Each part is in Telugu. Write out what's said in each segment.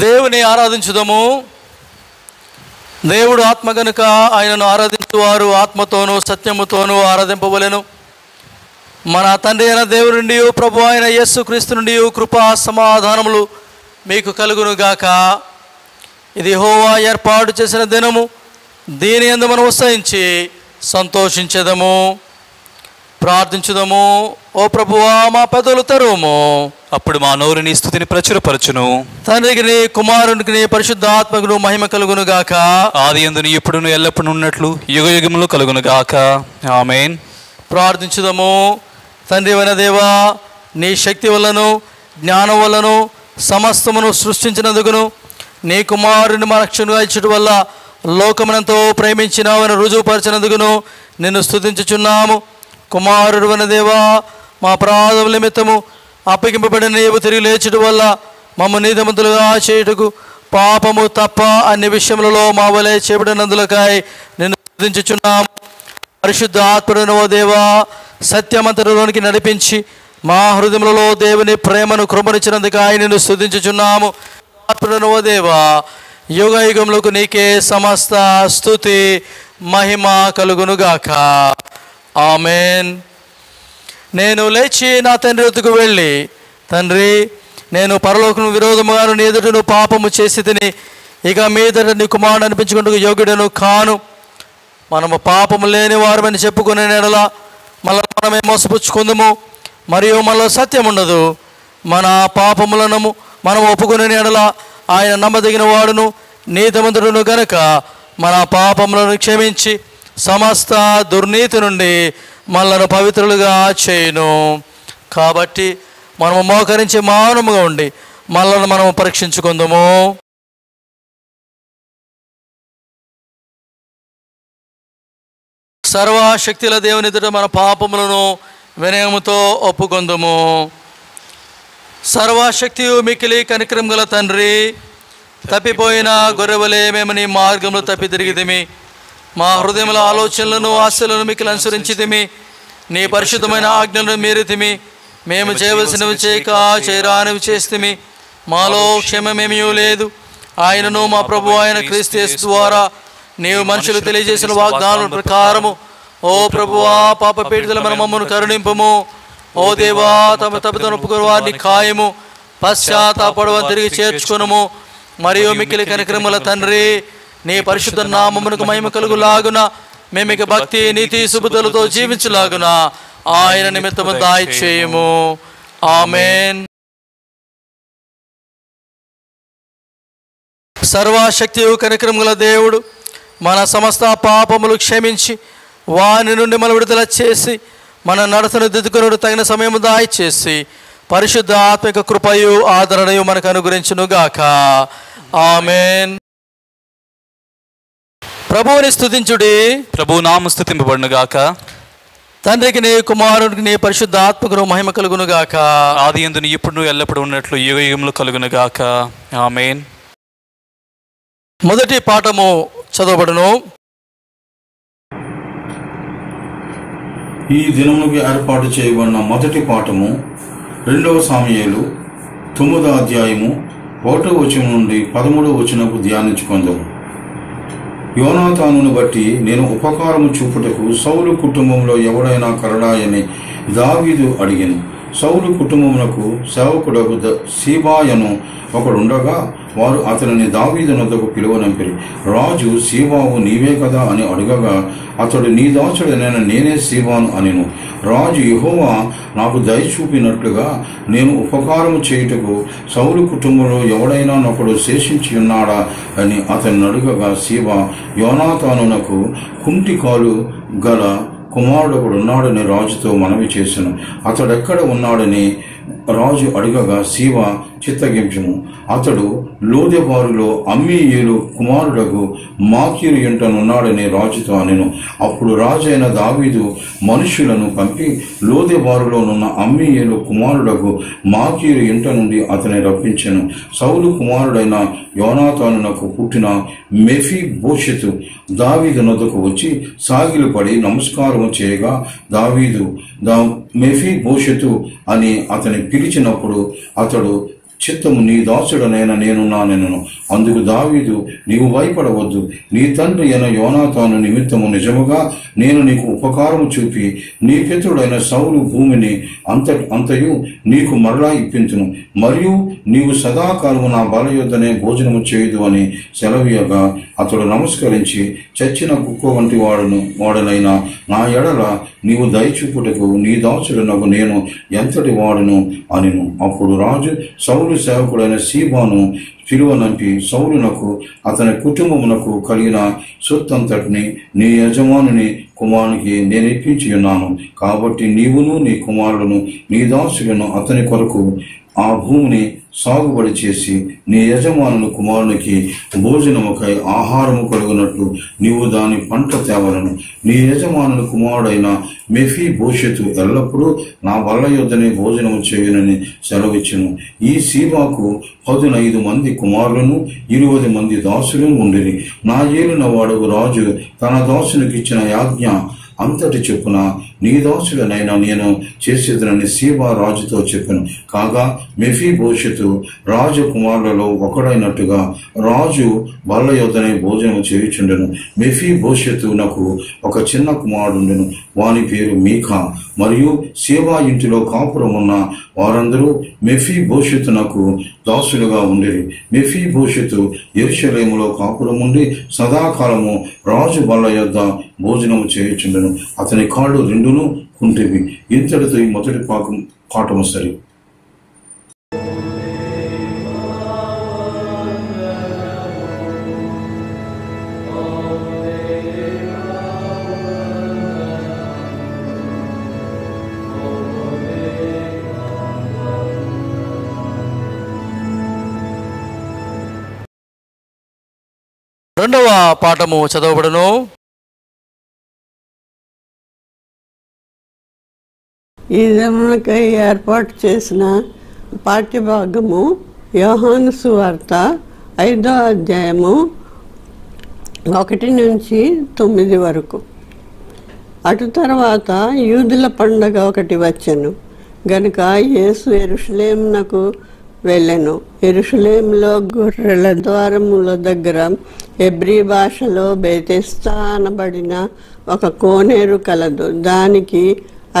దేవుని ఆరాధించుదము. దేవుడు ఆత్మ గనుక ఆయనను ఆరాధించువారు ఆత్మతోనూ సత్యముతోనూ ఆరాధింపవలెను. మన తండ్రి అయిన దేవుని నుండి ప్రభు అయిన యేసుక్రీస్తు నుండి కృపా సమాధానములు మీకు కలుగునుగాక. ఇది యెహోవా ఏర్పాటు చేసిన దినము, దీని యందు మనం ఉత్సహించి సంతోషించెదము. ప్రార్థించుదము. ఓ ప్రభువా, మా పెదవులు తెరువుము, అప్పుడు మా నోరుని స్తుతిని ప్రచురపరచును. తండ్రికి కుమారునికి పరిశుద్ధాత్మకును మహిమ కలుగును గాక. ఆది యందును ఇప్పుడును ఎల్లప్పుడూ ఉన్నట్లు యుగయుగములు కలుగును గాక. ఆమేన్. ప్రార్థించుదము. తండ్రి అయిన దేవా, నీ శక్తి వల్లను జ్ఞానం వల్లను సమస్తమును సృష్టించినందుకును, నీ కుమారుని మా రక్షణగా ఇచ్చడం వల్ల లోకమునంతో ప్రేమించినావని రుజువుపరిచినందుకును నిన్ను స్తుతించుచున్నాము. కుమారుడు అయిన దేవా, మా అపరాధముల నిమిత్తము అప్పగింపబడిన నీవు తిరిగి లేచడం వల్ల మమ్మ నీతిమంతులుగా చేయుటకు పాపము తప్ప అన్ని విషయములలో మా వలె చేపడినందులకై నిన్ను స్తుతించుచున్నాము. పరిశుద్ధ ఆత్మను ఓ దేవా, సత్యమంతరంలోనికి నడిపించి మా హృదయములలో దేవుని ప్రేమను కృపనిచ్చినందుకై నిన్ను స్తుతించుచున్నాము. ఆత్మను ఓ దేవా, యుగ యుగములకు నీకే సమస్త స్తుతి మహిమ కలుగునుగాక. ఆమేన్. నేను లేచి నా తండ్రి వద్దకు వెళ్ళి, తండ్రి, నేను పరలోకము విరోధముగాను నీ ఎదుటను పాపము చేసి తిని ఇక మీదట నీ కుమారుడు అనిపించుకుంటూ యోగ్యుడను కాను. మనము పాపము లేని వారమని చెప్పుకునే నెడల మనమే మోసపుచ్చుకుందాము, మరియు మనలో సత్యం ఉండదు. మన పాపములను మనం ఒప్పుకునే నెడల ఆయన నమ్మదగిన వాడును నీతిమంతుడును గనుక మన పాపములను క్షమించి సమస్త దుర్నీతి నుండి మనలను పవిత్రులుగా చేయును. కాబట్టి మనము మోకరించి మౌనముగా ఉండి మనలను మనము పరీక్షించుకుందాము. సర్వశక్తుల దేవుని ఎదుట మన పాపములను వినయముతో ఒప్పుకొందుము. సర్వశక్తియు మికిలి కనికరం గల తండ్రి, తప్పిపోయిన గొర్రెవలే మేము నీ మార్గంలో తప్పి తిరిగితిమి. మా హృదయముల ఆలోచనలను ఆశలను మికిలి అనుసరించితిమి. నీ పరిశుద్ధమైన ఆజ్ఞలను మీరితిమి. మేము చేయవలసినవి చేయక చేయరానివి చేస్తుమి. మాలో క్షేమమేమీ లేదు. ఆయనను మా ప్రభు అయిన క్రీస్తు యేసు ద్వారా నీవు మనుషులు తెలియజేసిన వాగ్దానం ప్రకారము ఓ ప్రభువా, పాప పీడితుల మన మమ్మను కరుణింపము. ఓ దేవా, తమ తప్పులను ఒప్పుకుని వారిని ఖాయము పశ్చాత్తాపడవని తిరిగి చేర్చుకొనుము. మరియు మిక్కిలి కనికరముల తండ్రి, నీ పరిశుద్ధ నామమునకు మహిమ కలుగులాగున మేమిక భక్తి నీతి సుబుద్ధులతో జీవించలాగున ఆయన నిమిత్తము దయచేయుము. ఆమేన్. సర్వశక్తియు కనికరం గల దేవుడు మన సమస్త పాపములు క్షమించి వాని నుండి మన విడుదల చేసి మన నడతను దిద్దుకునుడు తగిన సమయము దయచేసి పరిశుద్ధ ఆత్మిక కృపయు ఆదరణయు మనకు అనుగ్రహించునుగాక. ఆమేన్. ప్రభువుని స్తుతించుడి. ప్రభు నామ స్తుతింపబడునుగాక. తండ్రికి నీ కుమారునికి నీ పరిశుద్ధ ఆత్మకును మహిమ కలుగునుగాక. ఆది యందును ఇప్పుడు ఎల్లప్పుడు ఉన్నట్లు యుగయుగములు కలుగునుగాక. ఆమేన్. మొదటి పాఠము చదవబడును. ఈ దినమునకు ఏర్పాటు చేయబడిన మొదటి పాఠము 2 సమూయేలు 9వ అధ్యాయము 1వ వచనం నుండి 13వ వచనకు ధ్యానించుకుందాము. యోనాతానును బట్టి నేను ఉపకారము చూపుటకు సౌలు కుటుంబంలో ఎవడైనా కలడాయని దావీదు అడిగాను. సౌలు కుటుంబమునకు సేవకుడకు సీబాయను ఒకడుండగా వారు అతనిని దావీదు నొద్దకు పిలువనంపిరి. రాజు సీబావు నీవే కదా అని అడగగా అతడు నీ దాసుడైన నేనే సీబాను అనెను. రాజు యెహోవా నాకు దయ చూపినట్లుగా నేను ఉపకారము చేయుటకు సౌలు కుటుంబంలో ఎవడైనా నొకడు శేషించి ఉన్నాడా అని అతన్ని అడగగా సీబా యోనాతానునకు కుంటి కాలు గల కుమారుడు ఒకడున్నాడని రాజుతో మనవి చేసెను. అతడెక్కడ ఉన్నాడని రాజు అడగగా సీబా చిత్తగించుము, అతడు లోదెబారులో అమ్మీయేలు కుమారుడకు మాకీరు ఇంటనున్నాడని రాజుతో అనెను. అప్పుడు రాజు అయిన దావీదు మనుషులను పంపి లోదెబారులోనున్న అమ్మీయేలు కుమారుడకు మాకీరు ఇంట నుండి అతని రప్పించెను. సౌలు కుమారుడైన యోనాతానునకు పుట్టిన మెఫీబోషెతు దావీదు నొద్దకు వచ్చి సాగిలపడి నమస్కారము చేయగా దావీదు మెఫీబోషెతు అని అతని పిలిచినప్పుడు అతడు చిత్తము నీ దాసుడనైన నేనున్నానెను. అందుకు దావీదు నీవు భయపడవద్దు, నీ తండ్రి అయిన యోనాతాను నిమిత్తము నిజముగా నేను నీకు ఉపకారము చూపి నీ పితరుడైన సౌలు భూమిని అంతయు నీకు మరలా ఇప్పించును, మరియు నీవు సదాకాలము నా బలయొద్దనే భోజనము చేయుదు అని సెలవీయగా అతడు నమస్కరించి చచ్చిన కుక్క వంటి వాడనైన నా ఎడల నీవు దయచూపుటకు నీ దాసుడనగు నేను ఎంతటి వాడును అనెను. అప్పుడు రాజు సౌలు సేవకుడైన సీబాను పిలువనంపి సౌలునకు అతని కుటుంబమునకు కలిగిన సొత్తంతటిని నీ యజమానుని కుమారునికి నేను ఇప్పించి ఉన్నాను. కాబట్టి నీవును నీ కుమారులను నీ దాసులను అతని కొరకు ఆ భూమిని సాగుబడి చేసి నీ యజమానుని కుమారునికి భోజనముకై ఆహారము కలుగునట్లు నీవు దాని పంట తేవలను. నీ యజమానుని కుమారుడైన మెఫీబోషెతు ఎల్లప్పుడూ నా బల్ల యొద్దనే భోజనము చేయునని సెలవిచ్చెను. ఈ సీబాకు 15 మంది కుమారులను 20 మంది దాసులను ఉండిరి. నా ఏలిన వాడు రాజు తన దాసునికి ఇచ్చిన యాజ్ఞ అంతటి చొప్పున నీ దాసుడనైనా నేను చేసేదనని సీబా రాజుతో చెప్పాను. కాగా మెఫీబోషెతు రాజకుమారులలో ఒకడైనట్టుగా రాజు బల్ల యొద్దనే భోజనం చేయుచుండెను. మెఫీబోషెతునకు ఒక చిన్న కుమారుడుండెను, వాని పేరు మీకా. మరియు సీబా ఇంటిలో కాపురం ఉన్న వారందరూ మెఫీబోషెతునకు దాసులుగా ఉండిరి. మెఫీబోషెతు యెరూషలేములో కాపురం ఉండి సదాకాలము రాజు బల్ల యొద్ద భోజనము చేయుచుండెను. అతని కాళ్ళు రెండును కుంటివి. ఇంతటితో ఈ మొదటి పాఠము సరి. రెండవ పాఠము చదవబడును. ఈ దినమునకై ఏర్పాటు చేసిన పాఠ్యభాగము యోహాను సువార్త 5వ అధ్యాయము 1 నుంచి 9 వరకు. అటు తర్వాత యూదుల పండగ ఒకటి వచ్చెను గనుక యేసు యెరూషలేమునకు వెళ్ళెను. యెరూషలేములో గొర్రెల ద్వారముల దగ్గర హెబ్రీ భాషలో బేతెస్దా అనబడిన ఒక కోనేరు కలదు. దానికి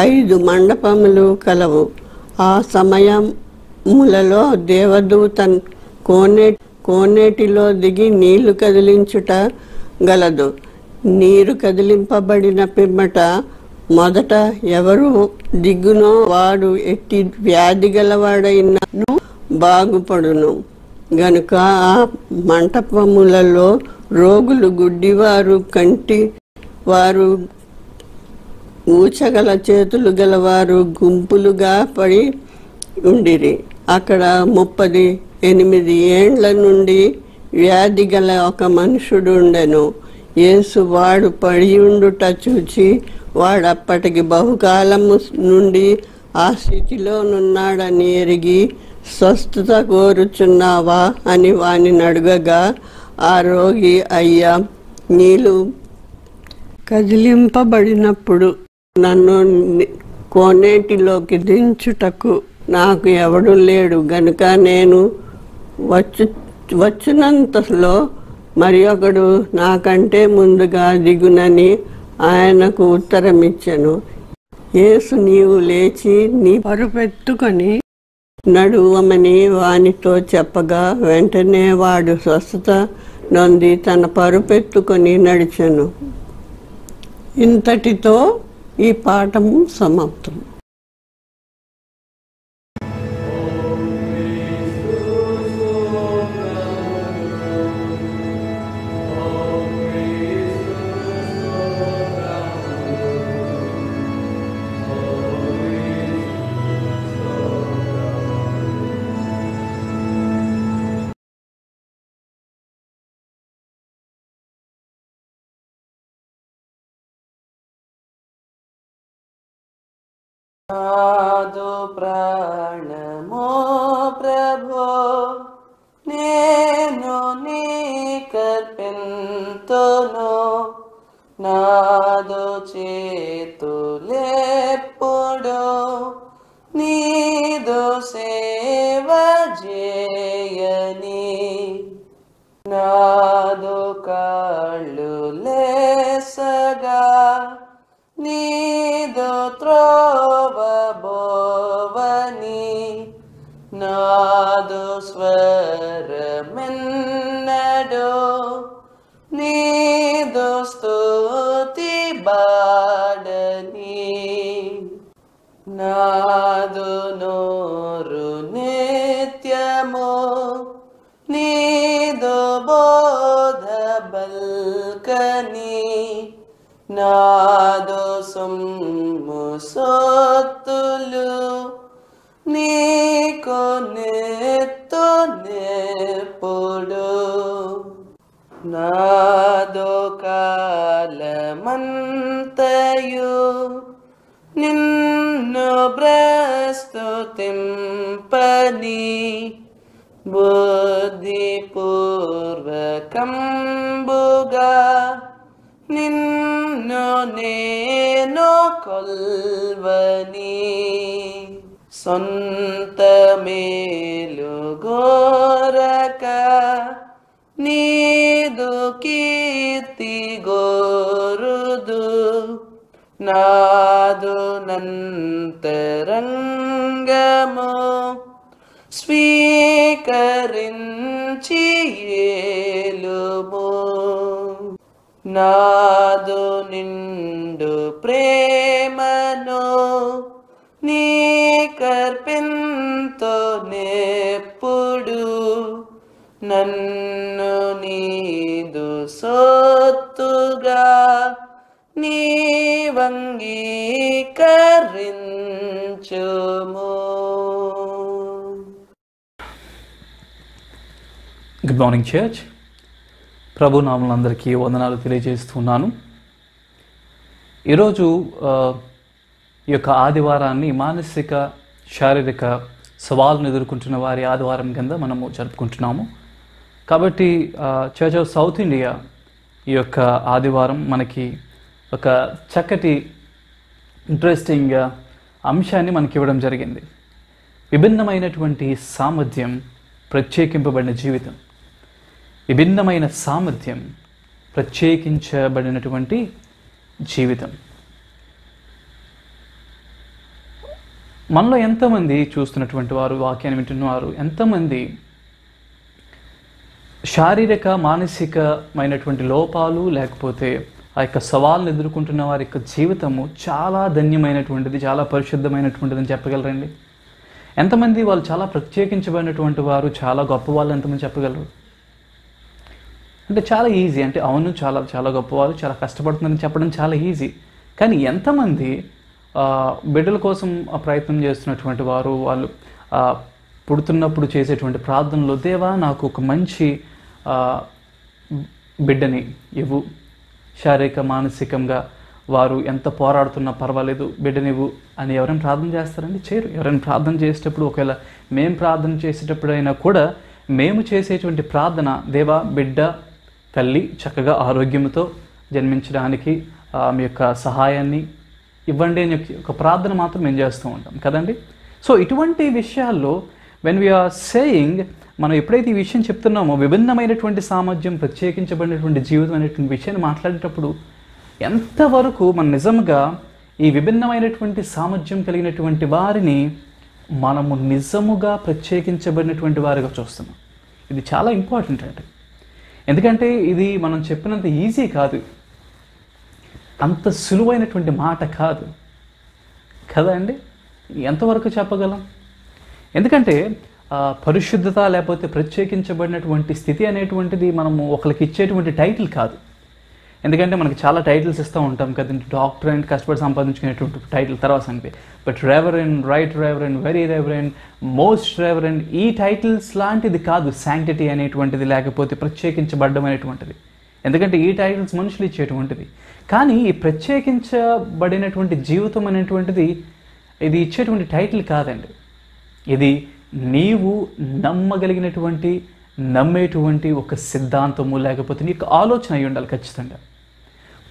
5 మండపములు కలవు. ఆ సమయములలో దేవదూత కోనేటిలో దిగి నీళ్లు కదిలించుట గలదు. నీరు కదిలింపబడిన పిమ్మట మొదట ఎవరు దిగునో వాడు ఎట్టి వ్యాధి గలవాడైనను బాగుపడును. గనుక ఆ మంటపములలో రోగులు, గుడ్డివారు, కంటి వారు, ఊచగల చేతులు గలవారు గుంపులుగా పడి ఉండిరి. అక్కడ 38 ఏండ్ల నుండి వ్యాధి గల ఒక మనుషుడు ఉండెను. యేసు వాడు పడి ఉండుట చూచి వాడప్పటికి బహుకాలము నుండి ఆ స్థితిలోనున్నాడని ఎరిగి స్వస్థత కోరుచున్నావా అని వానిని అడగగా ఆ రోగి, అయ్యా, నీళ్ళు కదిలింపబడినప్పుడు నన్ను కోనేటిలోకి దించుటకు నాకు ఎవడు లేడు గనుక నేను వచ్చినంతలో మరి ఒకడు నాకంటే ముందుగా దిగునని ఆయనకు ఉత్తరమిచ్చెను. యేసు నీవు లేచి నీ పరుపెత్తుకొని నడువమని వానితో చెప్పగా వెంటనే వాడు స్వస్థత నొంది తన పరుపెత్తుకొని నడిచెను. ఇంతటితో ఈ పాఠము సమాప్తం. నాదు ప్రాణమో ప్రభో నేను నీకర్పింతును, నాదు చేతులెప్పుడు నీదు సేవ చేయని, నాదు కాళ్ళు లేసగా నీదు త్రోవ బోవని, నాదు స్వరమెన్నడు నీదు స్తుతి బాడని, నాదు నోరు నిత్యము నీదు బోధ బల్కని, నాదు సొమ్ము సొత్తులు నీకు నెత్తు నెప్పుడు, నాదు కాలమంతయు నిన్ను ప్రస్తుతింపని, బుద్ధిపూర్వకంబుగా నిన్ను నేను కొల్వని, సొంత మేలు గోరక నీదు కీర్తి గోరుదు, నాదు నంతరంగము స్వీకరించి ఏలుము, నాదు నిండు ప్రేమను నీకర్పింతు నెప్పుడు, నన్ను నీదు సొత్తుగా నీవంగీకరించుము. Good morning church. ప్రభు నామములందరికీ వందనాలు తెలియజేస్తున్నాను. ఈరోజు ఈ యొక్క ఆదివారాన్ని మానసిక శారీరక సవాళ్ళను ఎదుర్కొంటున్న వారి ఆదివారం కింద మనము జరుపుకుంటున్నాము. కాబట్టి చర్చ్ ఆఫ్ సౌత్ ఇండియా ఈ యొక్క ఆదివారం మనకి ఒక చక్కటి ఇంట్రెస్టింగ్ అంశాన్ని మనకి ఇవ్వడం జరిగింది. విభిన్నమైనటువంటి సామర్థ్యం, ప్రత్యేకింపబడిన జీవితం. విభిన్నమైన సామర్థ్యం, ప్రత్యేకించబడినటువంటి జీవితం. మనలో ఎంతమంది చూస్తున్నటువంటి వారు, వాక్యాన్ని వింటున్నవారు, ఎంతమంది శారీరక మానసికమైనటువంటి లోపాలు లేకపోతే ఆ యొక్క సవాళ్ళను ఎదుర్కొంటున్న వారి యొక్క జీవితము చాలా ధన్యమైనటువంటిది, చాలా పరిశుద్ధమైనటువంటిది అని చెప్పగలరండి? ఎంతమంది వాళ్ళు చాలా ప్రత్యేకించబడినటువంటి వారు, చాలా గొప్ప వాళ్ళు ఎంతమంది చెప్పగలరు? అంటే చాలా ఈజీ, అంటే అవును చాలా చాలా గొప్పవారు, చాలా కష్టపడుతుందని చెప్పడం చాలా ఈజీ. కానీ ఎంతమంది బిడ్డల కోసం ప్రయత్నం చేస్తున్నటువంటి వారు, వాళ్ళు పుడుతున్నప్పుడు చేసేటువంటి ప్రార్థనలో, దేవా నాకు ఒక మంచి బిడ్డని ఇవ్వు, శారీరక మానసికంగా వారు ఎంత పోరాడుతున్నా పర్వాలేదు బిడ్డనివ్వు అని ఎవరైనా ప్రార్థన చేస్తారండి? చేయరు. ఎవరైనా ప్రార్థన చేసేటప్పుడు, ఒకవేళ మేము ప్రార్థన చేసేటప్పుడైనా కూడా మేము చేసేటువంటి ప్రార్థన, దేవా బిడ్డ తల్లి చక్కగా ఆరోగ్యంతో జన్మించడానికి మీ యొక్క సహాయాన్ని ఇవ్వండి అని చెప్పి ఒక ప్రార్థన మాత్రం మేము చేస్తూ ఉంటాం కదండి. సో ఇటువంటి విషయాల్లో వెన్ వీఆర్ సేయింగ్, మనం ఎప్పుడైతే ఈ విషయం చెప్తున్నామో విభిన్నమైనటువంటి సామర్థ్యం, ప్రత్యేకించబడినటువంటి జీవితం అనేటువంటి విషయాన్ని మాట్లాడేటప్పుడు ఎంతవరకు మనం నిజంగా ఈ విభిన్నమైనటువంటి సామర్థ్యం కలిగినటువంటి వారిని మనము నిజముగా ప్రత్యేకించబడినటువంటి వారిగా చూస్తున్నాం. ఇది చాలా ఇంపార్టెంట్ అండి. ఎందుకంటే ఇది మనం చెప్పినంత ఈజీ కాదు, అంత సులువైనటువంటి మాట కాదు కదా అండి. ఎంతవరకు చెప్పగలం? ఎందుకంటే పరిశుద్ధత లేకపోతే ప్రత్యేకించబడినటువంటి స్థితి అనేటువంటిది మనము ఒకరికి ఇచ్చేటువంటి టైటిల్ కాదు. ఎందుకంటే మనకి చాలా టైటిల్స్ ఇస్తూ ఉంటాం కదండి. డాక్టర్ అండ్ కష్టపడి సంపాదించుకునేటువంటి టైటిల్ తర్వాత సంగతి. But reverend, right reverend, very reverend, most reverend, ఈ టైటిల్స్ లాంటిది కాదు శాంక్టిటీ అనేటువంటిది, లేకపోతే ప్రత్యేకించబడ్డం అనేటువంటిది. ఎందుకంటే ఈ టైటిల్స్ మనుషులు ఇచ్చేటువంటిది. కానీ ఈ ప్రత్యేకించబడినటువంటి జీవితం అనేటువంటిది ఇది ఇచ్చేటువంటి టైటిల్ కాదండి. ఇది నీవు నమ్మగలిగినటువంటి, నమ్మేటువంటి ఒక సిద్ధాంతము, లేకపోతే నీకు ఆలోచన అయి ఉండాలి ఖచ్చితంగా.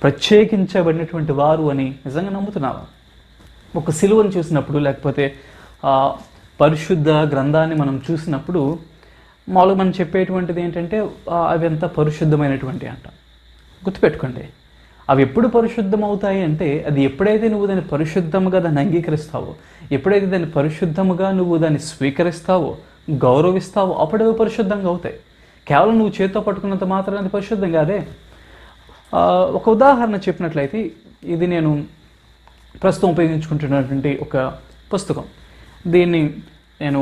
ప్రత్యేకించబడినటువంటి వారు అని నిజంగా నమ్ముతున్నావా? ఒక సిలువను చూసినప్పుడు, లేకపోతే పరిశుద్ధ గ్రంథాన్ని మనం చూసినప్పుడు మామూలుగా మనం చెప్పేటువంటిది ఏంటంటే అవి ఎంత పరిశుద్ధమైనటువంటి అంట. గుర్తుపెట్టుకోండి, అవి ఎప్పుడు పరిశుద్ధం అవుతాయి అంటే అది ఎప్పుడైతే నువ్వు దాన్ని పరిశుద్ధముగా దాన్ని అంగీకరిస్తావో, ఎప్పుడైతే దాన్ని పరిశుద్ధముగా నువ్వు దాన్ని స్వీకరిస్తావో, గౌరవిస్తావో, అప్పుడు అవి పరిశుద్ధంగా అవుతాయి. కేవలం నువ్వు చేతితో పట్టుకున్నంత మాత్రం అది పరిశుద్ధం కాదే. ఒక ఉదాహరణ చెప్పినట్లయితే, ఇది నేను ప్రస్తుతం ఉపయోగించుకుంటున్నటువంటి ఒక పుస్తకం. దీన్ని నేను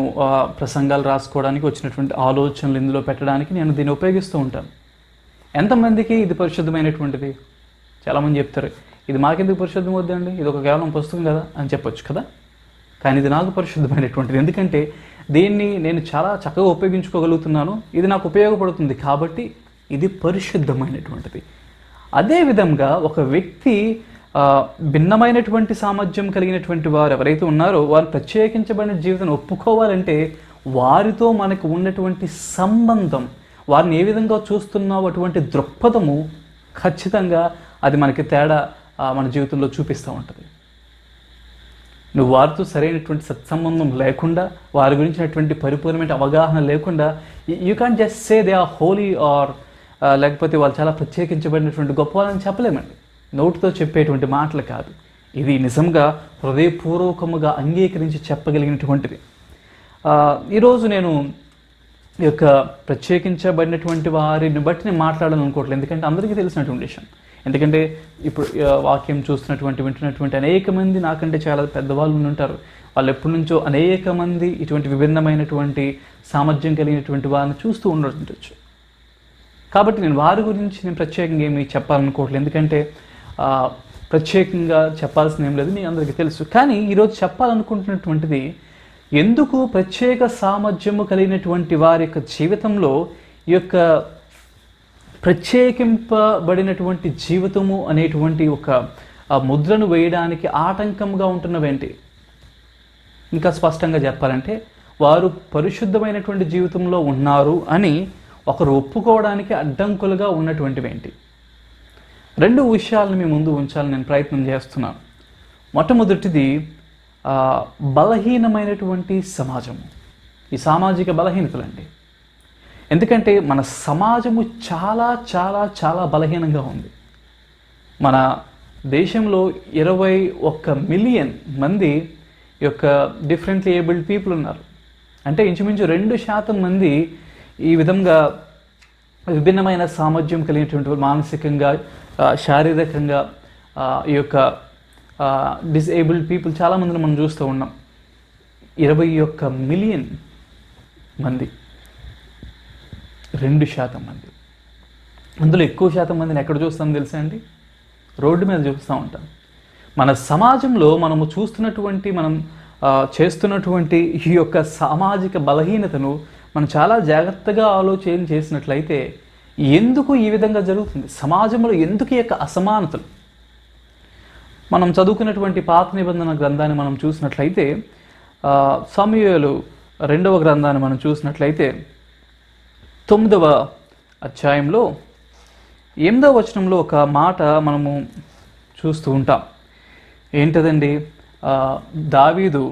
ప్రసంగాలు రాసుకోవడానికి వచ్చినటువంటి ఆలోచనలు ఇందులో పెట్టడానికి నేను దీన్ని ఉపయోగిస్తూ ఉంటాను. ఎంతమందికి ఇది పరిశుద్ధమైనటువంటిది? చాలామంది చెప్తారు, ఇది మాకెందుకు పరిశుద్ధం వద్దండి, ఇది ఒక కేవలం పుస్తకం కదా అని చెప్పొచ్చు కదా. కానీ ఇది నాకు పరిశుద్ధమైనటువంటిది. ఎందుకంటే దీన్ని నేను చాలా చక్కగా ఉపయోగించుకోగలుగుతున్నాను, ఇది నాకు ఉపయోగపడుతుంది కాబట్టి ఇది పరిశుద్ధమైనటువంటిది. అదేవిధంగా ఒక వ్యక్తి భిన్నమైనటువంటి సామర్థ్యం కలిగినటువంటి వారు ఎవరైతే ఉన్నారో వారు ప్రత్యేకించబడిన జీవితాన్ని ఒప్పుకోవాలంటే వారితో మనకు ఉన్నటువంటి సంబంధం, వారిని ఏ విధంగా చూస్తున్నావు అటువంటి దృక్పథము ఖచ్చితంగా అది మనకి తేడా మన జీవితంలో చూపిస్తూ ఉంటుంది. నువ్వు వారితో సరైనటువంటి సత్సంబంధం లేకుండా, వారి గురించినటువంటి పరిపూర్ణమైన అవగాహన లేకుండా you can just say they are holy or లేకపోతే వాళ్ళు చాలా ప్రత్యేకించబడినటువంటి గొప్ప వాళ్ళని చెప్పలేమండి. నోటితో చెప్పేటువంటి మాటలు కాదు, ఇది నిజంగా హృదయపూర్వకముగా అంగీకరించి చెప్పగలిగినటువంటిది. ఈరోజు నేను ఈ యొక్క ప్రత్యేకించబడినటువంటి వారిని బట్టి నేను మాట్లాడాలనుకోవట్లేదు, ఎందుకంటే అందరికీ తెలిసినటువంటి విషయం. ఎందుకంటే ఇప్పుడు వాక్యం చూస్తున్నటువంటి, వింటున్నటువంటి అనేక మంది నాకంటే చాలా పెద్దవాళ్ళు ఉంటారు. వాళ్ళు ఎప్పటి నుంచో అనేక మంది ఇటువంటి విభిన్నమైనటువంటి సామర్థ్యం కలిగినటువంటి వారిని చూస్తూ ఉండొచ్చు. కాబట్టి నేను వారి గురించి నేను ప్రత్యేకంగా ఏమి చెప్పాలనుకోవట్లేదు, ఎందుకంటే ప్రత్యేకంగా చెప్పాల్సిన ఏం లేదు, మీ అందరికీ తెలుసు. కానీ ఈరోజు చెప్పాలనుకుంటున్నటువంటిది, ఎందుకు ప్రత్యేక సామర్థ్యము కలిగినటువంటి వారి యొక్క జీవితంలో ఈ యొక్క ప్రత్యేకింపబడినటువంటి జీవితము అనేటువంటి ఒక ముద్రను వేయడానికి ఆటంకంగా ఉంటున్నవేంటి? ఇంకా స్పష్టంగా చెప్పాలంటే వారు పరిశుద్ధమైనటువంటి జీవితంలో ఉన్నారు అని ఒకరు ఒప్పుకోవడానికి అడ్డంకులుగా ఉన్నటువంటివేంటి? రెండు విషయాలను మీ ముందు ఉంచాలని నేను ప్రయత్నం చేస్తున్నాను. మొట్టమొదటిది బలహీనమైనటువంటి సమాజము, ఈ సామాజిక బలహీనతలండి. ఎందుకంటే మన సమాజము చాలా చాలా చాలా బలహీనంగా ఉంది. మన దేశంలో 21 మిలియన్ మంది యొక్క డిఫరెంట్లీ ఏబుల్డ్ పీపుల్ ఉన్నారు. అంటే ఇంచుమించు 2% మంది ఈ విధంగా విభిన్నమైన సామర్థ్యం కలిగినటువంటి మానసికంగా, శారీరకంగా ఈ యొక్క డిసేబుల్డ్ పీపుల్ చాలామందిని మనం చూస్తూ ఉన్నాం. 21 మిలియన్ మంది, 2% మంది. అందులో ఎక్కువ శాతం మందిని ఎక్కడ చూస్తాం తెలుసా అండి? రోడ్డు మీద చూస్తూ ఉంటాం. మన సమాజంలో మనము చూస్తున్నటువంటి, మనం చేస్తున్నటువంటి ఈ యొక్క సామాజిక బలహీనతను మనం చాలా జాగ్రత్తగా ఆలోచన చేసినట్లయితే ఎందుకు ఈ విధంగా జరుగుతుంది, సమాజంలో ఎందుకు ఈ యొక్క అసమానతలు? మనం చదువుకున్నటువంటి పాత నిబంధన గ్రంథాన్ని మనం చూసినట్లయితే, సమూయేలు 2వ గ్రంథాన్ని మనం చూసినట్లయితే 9వ అధ్యాయంలో 8వ వచనంలో ఒక మాట మనము చూస్తూ ఉంటాం. ఏంటదండి? దావీదు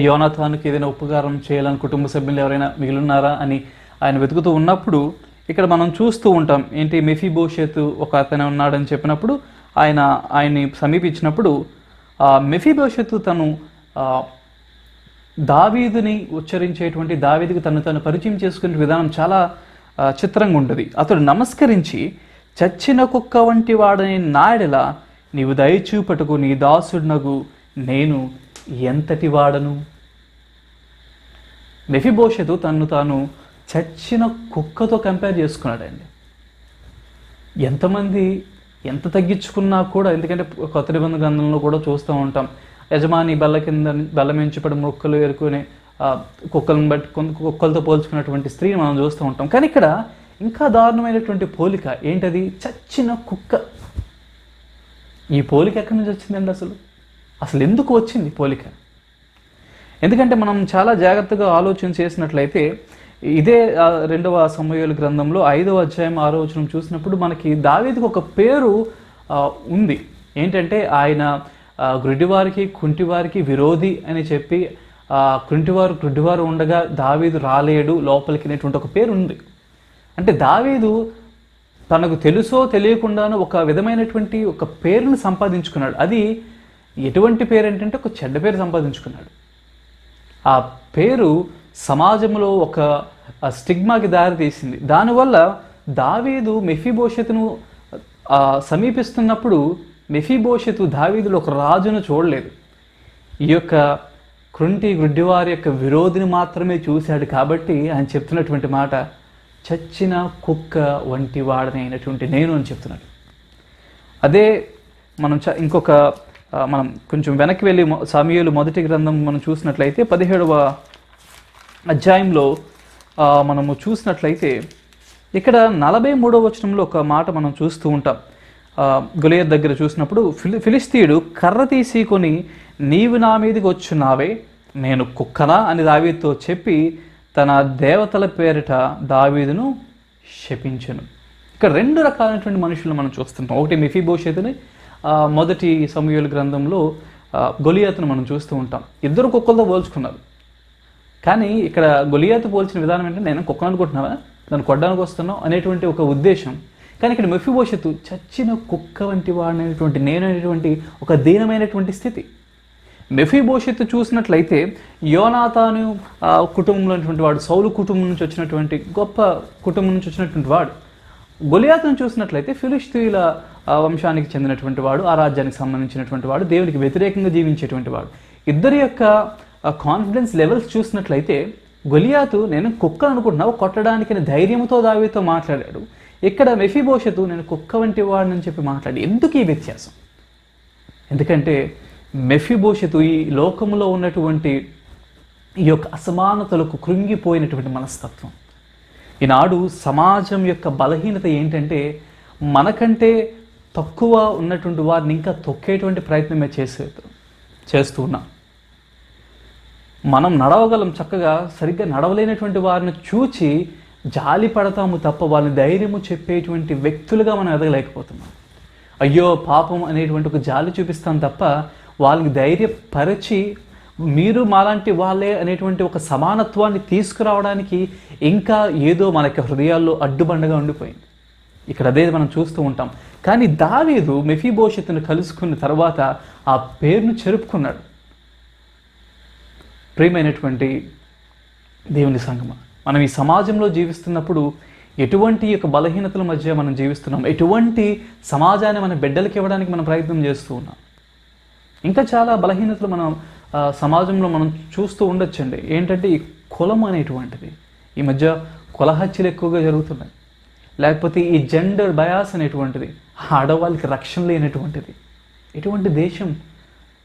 యోనాతానుకి ఏదైనా ఉపకారం చేయాలని కుటుంబ సభ్యులు ఎవరైనా మిగిలిన్నారా అని ఆయన వెతుకుతూ ఉన్నప్పుడు ఇక్కడ మనం చూస్తూ ఉంటాం. ఏంటి, మెఫీబోషెతు ఒక అతను ఉన్నాడని చెప్పినప్పుడు ఆయన్ని సమీపించినప్పుడు మెఫీబోషెతు తను దావీదుని ఉచ్చరించేటువంటి, దావీదుకి తను పరిచయం చేసుకునే విధానం చాలా చిత్రంగా ఉంటుంది. అతడు నమస్కరించి, చచ్చిన కుక్క వంటి వాడని నాయడలా నీవు దయచూపటకు నీ దాసుడునగు నేను ఎంతటి వాడను. మెఫీబోషెతు తను తాను చచ్చిన కుక్కతో కంపేర్ చేసుకున్నాడండి. ఎంతమంది ఎంత తగ్గించుకున్నా కూడా, ఎందుకంటే కొత్త నిబంధన గ్రంథంలో కూడా చూస్తూ ఉంటాం, యజమాని బెల్లమించబడి మొక్కలు ఏరుకునే కుక్కలను బట్టి కుక్కలతో పోల్చుకున్నటువంటి స్త్రీని మనం చూస్తూ ఉంటాం. కానీ ఇక్కడ ఇంకా దారుణమైనటువంటి పోలిక ఏంటది? చచ్చిన కుక్క. ఈ పోలిక ఎక్కడి నుంచి వచ్చిందండి? అసలు ఎందుకు వచ్చింది పోలిక? ఎందుకంటే మనం చాలా జాగ్రత్తగా ఆలోచన చేసినట్లయితే ఇదే 2వ సమూయేలు గ్రంథంలో 5వ అధ్యాయం 6వ వచనం చూసినప్పుడు మనకి దావీదుకు ఒక పేరు ఉంది. ఏంటంటే ఆయన గ్రుడ్డివారికి కుంటివారికి విరోధి అని చెప్పి, గుడ్డివారు ఉండగా దావీదు రాలేడు లోపలికి అనేటువంటి ఒక పేరు ఉంది. అంటే దావీదు తనకు తెలుసో తెలియకుండానో ఒక విధమైనటువంటి ఒక పేరును సంపాదించుకున్నాడు. అది ఎటువంటి పేరు ఏంటంటే ఒక చెడ్డ పేరు సంపాదించుకున్నాడు. ఆ పేరు సమాజంలో ఒక స్టిగ్మాకి దారి తీసింది. దానివల్ల దావీదు మెఫీబోషెతును సమీపిస్తున్నప్పుడు మెఫీబోషెతు దావీదులో ఒక రాజును చూడలేదు. ఈ యొక్క గుడ్డివారి యొక్క విరోధిని మాత్రమే చూశాడు. కాబట్టి ఆయన చెప్తున్నటువంటి మాట, చచ్చిన కుక్క వంటి వాడని అయినటువంటి నేను అని చెప్తున్నాడు. అదే మనం మనం కొంచెం వెనక్కి వెళ్ళి సమూయేలు మొదటి గ్రంథం మనం చూసినట్లయితే 17వ అధ్యాయంలో మనము చూసినట్లయితే ఇక్కడ 43వ వచనంలో ఒక మాట మనం చూస్తూ ఉంటాం. గొలియత్ దగ్గర చూసినప్పుడు ఫిలిస్తీయుడు కర్ర తీసుకొని, నీవు నా మీదకి వచ్చున్నావే, నేను కుక్కనా అని దావీదుతో చెప్పి తన దేవతల పేరిట దావీదును శపించెను. ఇక్కడ 2 రకాలైనటువంటి మనుషులను మనం చూస్తుంటాం. ఒకటి మెఫీబోషెతుని, మొదటి సమూయేలు గ్రంథంలో గొలియాతును మనం చూస్తూ ఉంటాం. ఇద్దరు కుక్కలతో పోల్చుకున్నారు. కానీ ఇక్కడ గొలియాతు పోల్చిన విధానం ఏంటంటే, నేను కుక్కను అనుకుంటున్నావా, నన్ను కొట్టడానికి వస్తున్నావు అనేటువంటి ఒక ఉద్దేశం. కానీ ఇక్కడ మెఫీబోషెతు చచ్చిన కుక్క వంటి వాడినటువంటి నేను అనేటువంటి ఒక దీనమైనటువంటి స్థితి. మెఫీబోషెతు చూసినట్లయితే యోనాతాను కుటుంబంలో ఉన్నటువంటి వాడు, సౌలు కుటుంబం నుంచి వచ్చినటువంటి గొప్ప కుటుంబం నుంచి వచ్చినటువంటి వాడు. గొలియాతును చూసినట్లయితే ఫిలిస్తీయుల వంశానికి చెందినటువంటి వాడు, ఆ రాజ్యానికి సంబంధించినటువంటి వాడు, దేవునికి వ్యతిరేకంగా జీవించేటువంటి వాడు. ఇద్దరి యొక్క కాన్ఫిడెన్స్ లెవెల్స్ చూసినట్లయితే గొలియాతు నేను కుక్కను అనుకుంటున్నావు, కొట్టడానికి ధైర్యంతో దావీదుతో మాట్లాడాడు. ఇక్కడ మెఫీబోషెతు నేను కుక్క వంటి వాడిని చెప్పి మాట్లాడి. ఎందుకు ఈ వ్యత్యాసం? ఎందుకంటే మెఫీబోషెతు ఈ లోకంలో ఉన్నటువంటి ఈ యొక్క అసమానతలకు కృంగిపోయినటువంటి మనస్తత్వం. ఈనాడు సమాజం యొక్క బలహీనత ఏంటంటే, మనకంటే తక్కువ ఉన్నటువంటి వారిని ఇంకా తొక్కేటువంటి ప్రయత్నమే చేస్తూ ఉన్నాం. మనం నడవగలం, చక్కగా సరిగ్గా నడవలేనటువంటి వారిని చూచి జాలి పడతాము తప్ప వాళ్ళని ధైర్యము చెప్పేటువంటి వ్యక్తులుగా మనం ఎదగలేకపోతున్నాం. అయ్యో పాపం అనేటువంటి ఒక జాలి చూపిస్తాం తప్ప వాళ్ళకి ధైర్యపరిచి మీరు మాలాంటి వాళ్ళే అనేటువంటి ఒక సమానత్వాన్ని తీసుకురావడానికి ఇంకా ఏదో మన యొక్క హృదయాల్లో అడ్డుబండగా ఉండిపోయింది. ఇక్కడ అదే మనం చూస్తూ ఉంటాం. కానీ దావీదు మెఫీబోషెతును కలుసుకున్న తర్వాత ఆ పేరును చెరుపుకున్నాడు. ప్రియమైనటువంటి దేవుని సంగమా, మనం ఈ సమాజంలో జీవిస్తున్నప్పుడు ఎటువంటి యొక్క బలహీనతల మధ్య మనం జీవిస్తున్నాం, ఎటువంటి సమాజాన్ని మన బిడ్డలకి ఇవ్వడానికి మనం ప్రయత్నం చేస్తూ ఉన్నాం. ఇంకా చాలా బలహీనతలు మనం సమాజంలో మనం చూస్తూ ఉండొచ్చండి. ఏంటంటే ఈ కులం అనేటువంటిది, ఈ మధ్య కుల హత్యలు ఎక్కువగా జరుగుతున్నాయి. లేకపోతే ఈ జెండర్ బయాస్ అనేటువంటిది, ఆడవాళ్ళకి రక్షణ లేనటువంటిది.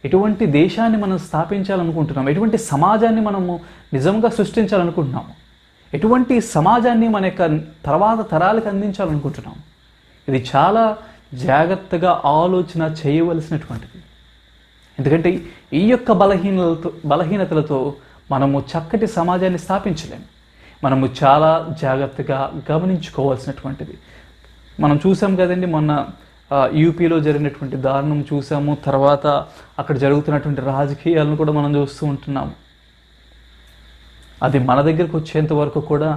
ఎటువంటి దేశాన్ని మనం స్థాపించాలనుకుంటున్నాం, ఎటువంటి సమాజాన్ని మనము నిజంగా సృష్టించాలనుకుంటున్నాము, ఎటువంటి సమాజాన్ని మన యొక్క తర్వాత తరాలకు అందించాలనుకుంటున్నాము. ఇది చాలా జాగ్రత్తగా ఆలోచన చేయవలసినటువంటిది. ఎందుకంటే ఈ యొక్క బలహీనతలతో మనము చక్కటి సమాజాన్ని స్థాపించలేము. మనము చాలా జాగ్రత్తగా గమనించుకోవాల్సినటువంటిది. మనం చూసాం కదండి, మొన్న యూపీలో జరిగినటువంటి దారుణం చూసాము, తర్వాత అక్కడ జరుగుతున్నటువంటి రాజకీయాలను కూడా మనం చూస్తూ ఉంటున్నాము. అది మన దగ్గరకు వచ్చేంత వరకు కూడా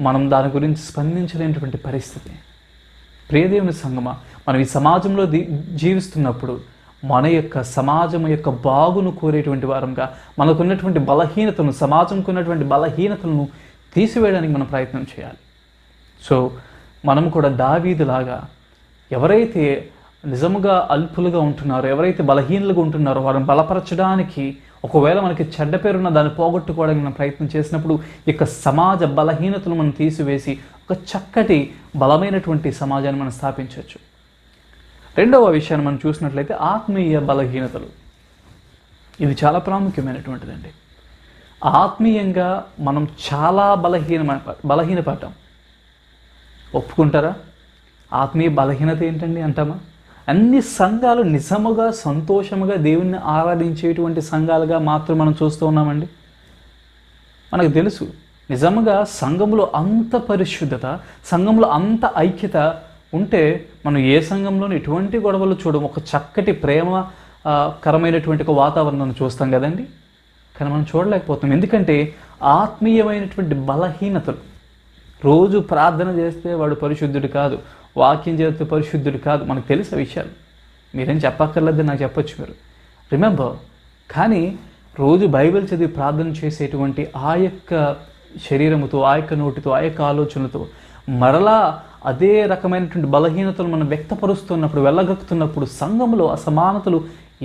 మనం దాని గురించి స్పందించలేనటువంటి పరిస్థితి. ప్రియదేవుని సంగమా, మనం ఈ సమాజంలో జీవిస్తున్నప్పుడు మన యొక్క సమాజం యొక్క బాగును కోరేటువంటి వారంగా మనకున్నటువంటి బలహీనతను, సమాజంకు ఉన్నటువంటి బలహీనతలను తీసివేయడానికి మనం ప్రయత్నం చేయాలి. సో మనము కూడా దావీదులాగా ఎవరైతే నిజముగా అల్పులుగా ఉంటున్నారో, ఎవరైతే బలహీనులుగా ఉంటున్నారో వారిని బలపరచడానికి, ఒకవేళ మనకి చెడ్డ పేరున్న దాన్ని పోగొట్టుకోవడానికి మనం ప్రయత్నం చేసినప్పుడు ఇక సమాజ బలహీనతను మనం తీసివేసి ఒక చక్కటి బలమైనటువంటి సమాజాన్ని మనం స్థాపించవచ్చు. రెండవ విషయాన్ని మనం చూసినట్లయితే ఆత్మీయ బలహీనతలు. ఇది చాలా ప్రాముఖ్యమైనటువంటిదండి. ఆత్మీయంగా మనం చాలా బలహీనపడ్డాం. ఒప్పుకుంటారా? ఆత్మీయ బలహీనత ఏంటండి అంటామా? అన్ని సంఘాలు నిజముగా సంతోషముగా దేవుణ్ణి ఆరాధించేటువంటి సంఘాలుగా మాత్రం మనం చూస్తూ ఉన్నామండి. మనకు తెలుసు నిజముగా సంఘంలో అంత పరిశుద్ధత, సంఘంలో అంత ఐక్యత ఉంటే మనం ఏ సంఘంలోనూ ఎటువంటి గొడవలు చూడము, ఒక చక్కటి ప్రేమకరమైనటువంటి ఒక వాతావరణాన్ని చూస్తాం కదండి. కానీ మనం చూడలేకపోతాం. ఎందుకంటే ఆత్మీయమైనటువంటి బలహీనతలు. రోజు ప్రార్థన చేస్తే వాడు పరిశుద్ధుడు కాదు, వాక్యం చేస్తే పరిశుద్ధుడు కాదు, మనకు తెలిసే విషయాలు. మీరేం చెప్పక్కర్లేదు, నాకు చెప్పొచ్చు మీరు. రిమెంబర్, కానీ రోజు బైబిల్ చదివి ప్రార్థన చేసేటువంటి ఆ యొక్క శరీరముతో, ఆ యొక్క నోటితో, ఆ యొక్క ఆలోచనలతో మరలా అదే రకమైనటువంటి బలహీనతలు మనం వ్యక్తపరుస్తున్నప్పుడు, వెళ్ళగక్కుతున్నప్పుడు సంఘంలో అసమానతలు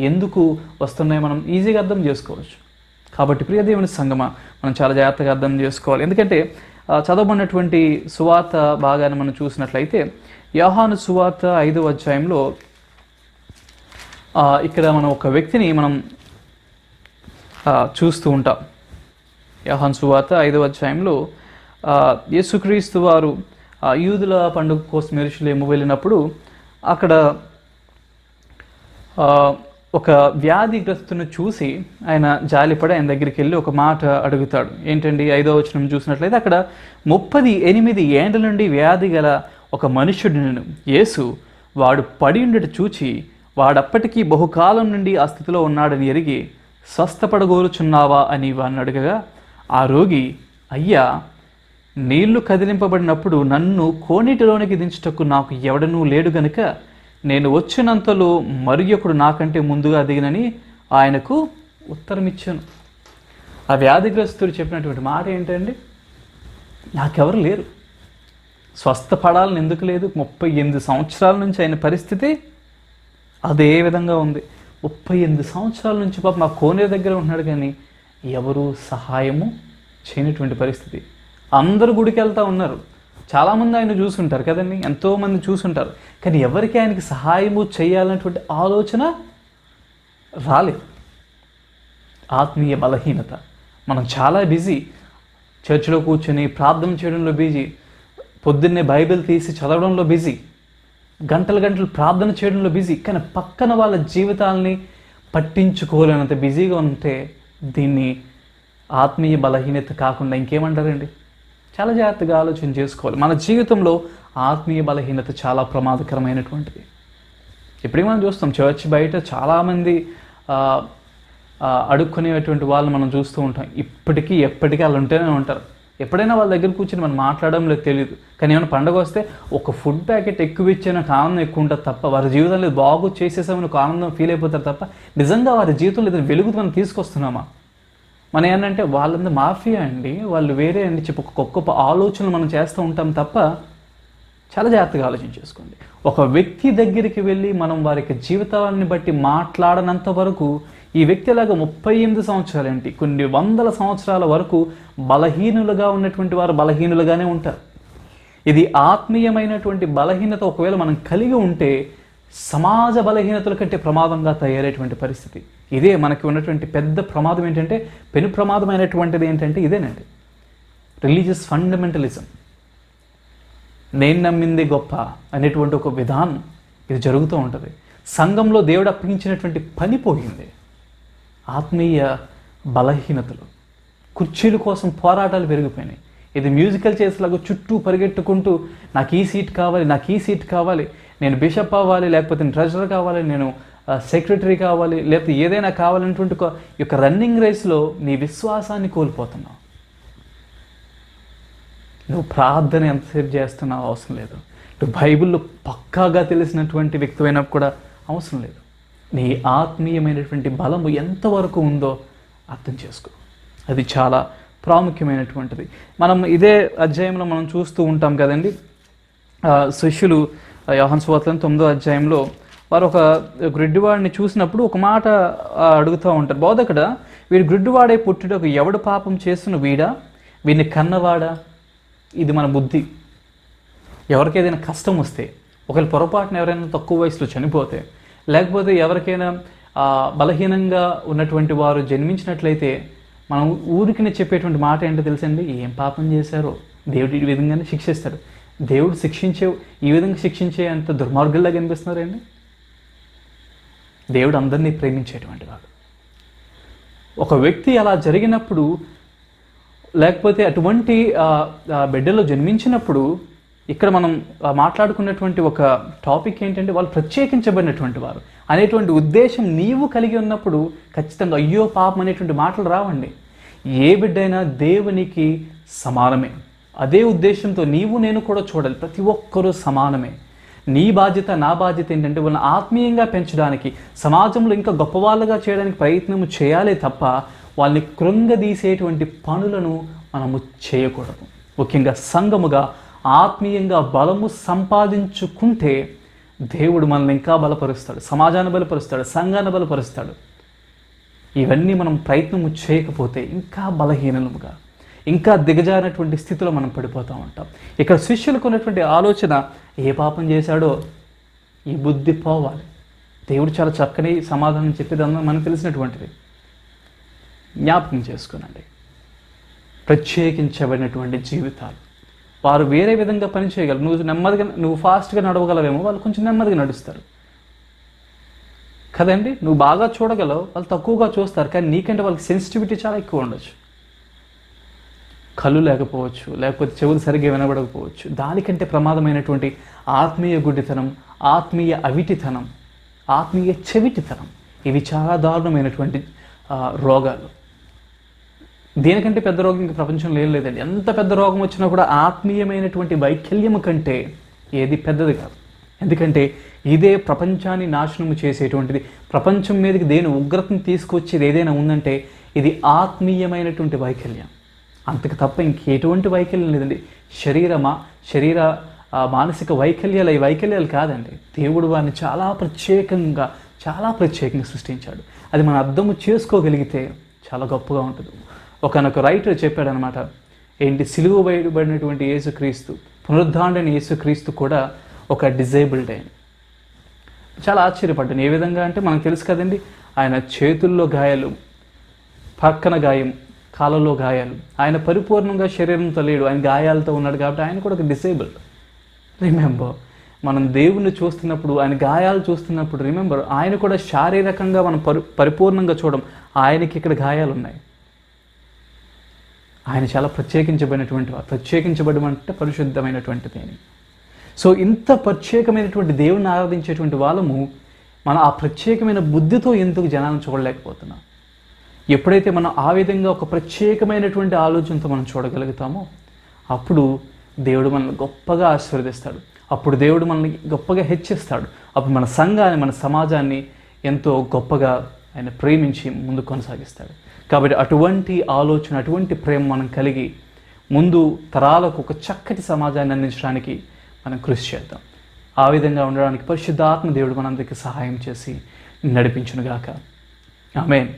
ఎందుకు వస్తున్నాయో మనం ఈజీగా అర్థం చేసుకోవచ్చు. కాబట్టి ప్రియదేవుని సంఘమా, మనం చాలా జాగ్రత్తగా అర్థం చేసుకోవాలి. ఎందుకంటే చదవబడినటువంటి సువార్త భాగాన్ని మనం చూసినట్లయితే యోహాను సువార్త 5వ అధ్యాయంలో ఇక్కడ మనం ఒక వ్యక్తిని మనం చూస్తూ ఉంటాం. యోహాను సువార్త 5వ అధ్యాయంలో యేసుక్రీస్తు వారు యూదుల పండుగ కోసం యెరూషలేము వెళ్ళినప్పుడు అక్కడ ఒక వ్యాధిగ్రస్తుని చూసి ఆయన జాలిపడి ఆయన దగ్గరికి వెళ్ళి ఒక మాట అడుగుతాడు. ఏంటండి? 5వ వచనం చూసినట్లయితే అక్కడ 38 ఏండ్ల నుండి వ్యాధి గల ఒక మనుష్యుడిని యేసు వాడు పడి ఉండట చూచి వాడప్పటికీ బహుకాలం నుండి ఆ స్థితిలో ఉన్నాడని ఎరిగి స్వస్థపడగోరుచున్నావా అని వాడిని అడగగా ఆ రోగి, అయ్యా, నీళ్లు కదిలింపబడినప్పుడు నన్ను కోనేటిలోనికి దించుటకు నాకు ఎవడనూ లేడు గనుక నేను వచ్చినంతలో మరి ఒకడు నాకంటే ముందుగా దిగినని ఆయనకు ఉత్తరం ఇచ్చాను. ఆ వ్యాధిగ్రస్తుడు చెప్పినటువంటి మాట ఏంటండి? నాకెవరు లేరు, స్వస్థపడాలని ఎందుకు లేదు? 38 సంవత్సరాల నుంచి ఆయన పరిస్థితి అదే విధంగా ఉంది. 38 సంవత్సరాల నుంచి పాప మా కోనేరు దగ్గర ఉంటున్నాడు, కానీ ఎవరు సహాయము చేయనటువంటి పరిస్థితి. అందరూ గుడికి వెళ్తూ ఉన్నారు, చాలామంది ఆయన చూసుంటారు కదండి, ఎంతోమంది చూసుంటారు, కానీ ఎవరికి ఆయనకి సహాయము చేయాలనేటువంటి ఆలోచన రాలేదు. ఆత్మీయ బలహీనత. మనం చాలా బిజీ, చర్చిలో కూర్చొని ప్రార్థన చేయడంలో బిజీ, పొద్దున్నే బైబిల్ తీసి చదవడంలో బిజీ, గంటలు గంటలు ప్రార్థన చేయడంలో బిజీ, కానీ పక్కన వాళ్ళ జీవితాలని పట్టించుకోలేనంత బిజీగా ఉంటే దీన్ని ఆత్మీయ బలహీనత కాకుండా ఇంకేమంటారండి? చాలా జాగ్రత్తగా ఆలోచన చేసుకోవాలి. మన జీవితంలో ఆత్మీయ బలహీనత చాలా ప్రమాదకరమైనటువంటిది. ఇప్పటికీ మనం చూస్తాం చర్చ్ బయట చాలామంది అడుక్కునేటువంటి వాళ్ళు మనం చూస్తూ ఉంటాం. ఇప్పటికీ ఎప్పటికీ వాళ్ళు ఉంటూనే ఉంటారు. ఎప్పుడైనా వాళ్ళ దగ్గర కూర్చొని మనం మాట్లాడడం లేదు తెలియదు, కానీ ఏమైనా పండుగ వస్తే ఒక ఫుడ్ ప్యాకెట్ ఎక్కువ ఇచ్చే నాకు ఆనందం ఎక్కువ ఉంటుంది తప్ప, వారి జీవితంలో బాగు చేసేసామని ఒక ఆనందం ఫీల్ అయిపోతారు తప్ప నిజంగా వారి జీవితంలో ఏదైనా వెలుగు మనం తీసుకొస్తున్నామా? మనం ఏంటంటే వాళ్ళందరూ మాఫియా అండి, వాళ్ళు వేరే అండి చెప్పి ఒక గొప్ప ఆలోచనలు మనం చేస్తూ ఉంటాం తప్ప. చాలా జాగ్రత్తగా ఆలోచన చేసుకోండి. ఒక వ్యక్తి దగ్గరికి వెళ్ళి మనం వారికి జీవితాన్ని బట్టి మాట్లాడనంత వరకు ఈ వ్యక్తిలాగా 38 సంవత్సరాలు ఏంటి, కొన్ని వందల సంవత్సరాల వరకు బలహీనులుగా ఉన్నటువంటి వారు బలహీనులుగానే ఉంటారు. ఇది ఆత్మీయమైనటువంటి బలహీనత ఒకవేళ మనం కలిగి ఉంటే సమాజ బలహీనతల కంటే ప్రమాదంగా తయారయ్యేటువంటి పరిస్థితి. ఇదే మనకి ఉన్నటువంటి పెద్ద ప్రమాదం. ఏంటంటే పెను ప్రమాదమైనటువంటిది ఏంటంటే ఇదేనండి, రిలీజియస్ ఫండమెంటలిజం. నేను నమ్మింది గొప్ప అనేటువంటి ఒక విధానం ఇది జరుగుతూ ఉంటుంది. సంఘంలో దేవుడు అప్పగించినటువంటి పని పోయింది. ఆత్మీయ బలహీనతలు, కుర్చీల కోసం పోరాటాలు పెరిగిపోయినాయి. ఇది మ్యూజికల్ చేసేలాగా చుట్టూ పరిగెట్టుకుంటూ నాకు ఈ సీట్ కావాలి, నాకు ఈ సీట్ కావాలి, నేను బిషప్ అవ్వాలి, లేకపోతే నేను ట్రెజరర్ కావాలి, నేను సెక్రటరీ కావాలి, లేకపోతే ఏదైనా కావాలనేటువంటి ఈ యొక్క రన్నింగ్ రేస్లో నీ విశ్వాసాన్ని కోల్పోతున్నావు. నువ్వు ప్రార్థన ఎంతసేపు చేస్తున్నావు అవసరం లేదు. నువ్వు బైబిల్లో పక్కాగా తెలిసినటువంటి వ్యక్తివైనా కూడా అవసరం లేదు. నీ ఆత్మీయమైనటువంటి బలము ఎంతవరకు ఉందో అర్థం చేసుకో. అది చాలా ప్రాముఖ్యమైనటువంటిది. మనం ఇదే అధ్యాయంలో మనం చూస్తూ ఉంటాం కదండి. శిష్యులు యోహాను సువార్త 9వ అధ్యాయంలో వారు ఒక గ్రిడ్డివాడిని చూసినప్పుడు ఒక మాట అడుగుతూ ఉంటారు, బోధకుడా వీడు గ్రిడ్డివాడే పుట్టుటకు ఎవడు పాపం చేస్తున్న వీడా, వీడిని కన్నవాడా? ఇది మన బుద్ధి. ఎవరికి ఏదైనా కష్టం వస్తే, ఒకవేళ పొరపాటున ఎవరైనా తక్కువ వయసులో చనిపోతే, లేకపోతే ఎవరికైనా బలహీనంగా ఉన్నటువంటి వారు జన్మించినట్లయితే మనం ఊరికి చెప్పేటువంటి మాట ఏంటో తెలుసండి, ఏం పాపం చేశారో దేవుడు ఈ విధంగానే శిక్షిస్తాడు. దేవుడు ఈ విధంగా శిక్షించే అంత దుర్మార్గుల్లా కనిపిస్తున్నారండి. దేవుడు అందరినీ ప్రేమించేటువంటి వాడు. ఒక వ్యక్తి అలా జరిగినప్పుడు, లేకపోతే అటువంటి బిడ్డలో జన్మించినప్పుడు, ఇక్కడ మనం మాట్లాడుకున్నటువంటి ఒక టాపిక్ ఏంటంటే వాళ్ళు ప్రత్యేకించబడినటువంటి వారు అనేటువంటి ఉద్దేశం నీవు కలిగి ఉన్నప్పుడు ఖచ్చితంగా అయ్యో పాపం అనేటువంటి మాటలు రావండి. ఏ బిడ్డైనా దేవునికి సమానమే. అదే ఉద్దేశంతో నీవు నేను కూడా చూడాలి, ప్రతి ఒక్కరూ సమానమే. నీ బాధ్యత నా బాధ్యత ఏంటంటే వాళ్ళని ఆత్మీయంగా పెంచడానికి, సమాజంలో ఇంకా గొప్పవాళ్ళుగా చేయడానికి ప్రయత్నం చేయాలి తప్ప వాళ్ళని కృంగదీసేటువంటి పనులను మనము చేయకూడదు. ముఖ్యంగా సంఘముగా ఆత్మీయంగా బలము సంపాదించుకుంటే దేవుడు మనల్ని ఇంకా బలపరుస్తాడు, సమాజాన్ని బలపరుస్తాడు, సంఘాన్ని బలపరుస్తాడు. ఇవన్నీ మనం ప్రయత్నము చేయకపోతే ఇంకా బలహీనముగా, ఇంకా దిగజారినటువంటి స్థితిలో మనం పడిపోతూ ఉంటాం. ఇక్కడ శిష్యులకు ఉన్నటువంటి ఆలోచన, ఏ పాపం చేశాడో ఈ బుద్ధి పోవాలి. దేవుడు చాలా చక్కని సమాధానం చెప్పేది మనకు తెలిసినటువంటిది. జ్ఞాపకం చేసుకోనండి, ప్రత్యేకించబడినటువంటి జీవితాలు. వారు వేరే విధంగా పని చేయగలరు. నువ్వు ఫాస్ట్గా నడవగలవేమో, వాళ్ళు కొంచెం నెమ్మదిగా నడుస్తారు కదండి. నువ్వు బాగా చూడగలవు, వాళ్ళు తక్కువగా చూస్తారు. కానీ నీకంటే వాళ్ళకి సెన్సిటివిటీ చాలా ఎక్కువ ఉండొచ్చు. కళ్ళు లేకపోవచ్చు, లేకపోతే చెవులు సరిగ్గా వినబడకపోవచ్చు. దానికంటే ప్రమాదమైనటువంటి ఆత్మీయ గుడ్డితనం, ఆత్మీయ అవిటితనం, ఆత్మీయ చెవిటితనం, ఇవి చాలా దారుణమైనటువంటి రోగాలు. దేనికంటే పెద్ద రోగం ఇంకా ప్రపంచంలో ఏం లేదండి. ఎంత పెద్ద రోగం వచ్చినా కూడా ఆత్మీయమైనటువంటి వైకల్యము కంటే ఏది పెద్దది కాదు. ఎందుకంటే ఇదే ప్రపంచాన్ని నాశనము చేసేటువంటిది. ప్రపంచం మీదకి దేని ఉగ్రతను తీసుకొచ్చేది ఏదైనా ఉందంటే ఇది ఆత్మీయమైనటువంటి వైకల్యం. అంతకు తప్ప ఇంకెటువంటి వైకల్యం లేదండి. శరీర మానసిక వైకల్యాలు, ఈ వైకల్యాలు కాదండి. దేవుడు వారిని చాలా ప్రత్యేకంగా సృష్టించాడు. అది మనం అర్థము చేసుకోగలిగితే చాలా గొప్పగా ఉంటుంది. ఒకనొక రైటర్ చెప్పాడనమాట, ఏంటి, సిలువ వేయబడినటువంటి యేసుక్రీస్తు, పునరుద్ధానుడైన యేసుక్రీస్తు కూడా ఒక డిజేబుల్డ్ అని. చాలా ఆశ్చర్యపడ్డాను. ఏ విధంగా అంటే మనకు తెలుసు కదండి, ఆయన చేతుల్లో గాయాలు, పక్కన గాయం, కాళ్ళలో గాయాలు. ఆయన పరిపూర్ణంగా శరీరంతో లేడు, ఆయన గాయాలతో ఉన్నాడు కాబట్టి ఆయన కూడా ఒక డిసేబుల్డ్. రిమెంబర్, మనం దేవుణ్ణి చూస్తున్నప్పుడు, ఆయన గాయాలు చూస్తున్నప్పుడు రిమెంబర్, ఆయన కూడా శారీరకంగా మనం పరిపూర్ణంగా చూడం. ఆయనకి ఇక్కడ గాయాలు ఉన్నాయి. ఆయన చాలా ప్రత్యేకించబడినటువంటి వారు. ప్రత్యేకించబడడం అంటే పరిశుద్ధమైనటువంటిది అని. సో ఇంత ప్రత్యేకమైనటువంటి దేవుని ఆరాధించేటువంటి వాళ్ళము మనం ఆ ప్రత్యేకమైన బుద్ధితో ఎందుకు జనాలను చూడలేకపోతున్నాం? ఎప్పుడైతే మనం ఆ విధంగా ఒక ప్రత్యేకమైనటువంటి ఆలోచనతో మనం చూడగలుగుతామో అప్పుడు దేవుడు మనల్ని గొప్పగా ఆశీర్వదిస్తాడు. అప్పుడు దేవుడు మనల్ని గొప్పగా హెచ్చిస్తాడు. అప్పుడు మన సంఘాన్ని, మన సమాజాన్ని ఎంతో గొప్పగా ఆయన ప్రేమించి ముందు కొనసాగిస్తాడు. కాబట్టి అటువంటి ఆలోచన, అటువంటి ప్రేమ మనం కలిగి ముందు తరాలకు ఒక చక్కటి సమాజాన్ని అందించడానికి మనం కృషి చేద్దాం. ఆ విధంగా ఉండడానికి పరిశుద్ధాత్మ దేవుడు మనందరికీ సహాయం చేసి నడిపించునుగాక. ఆమేన్.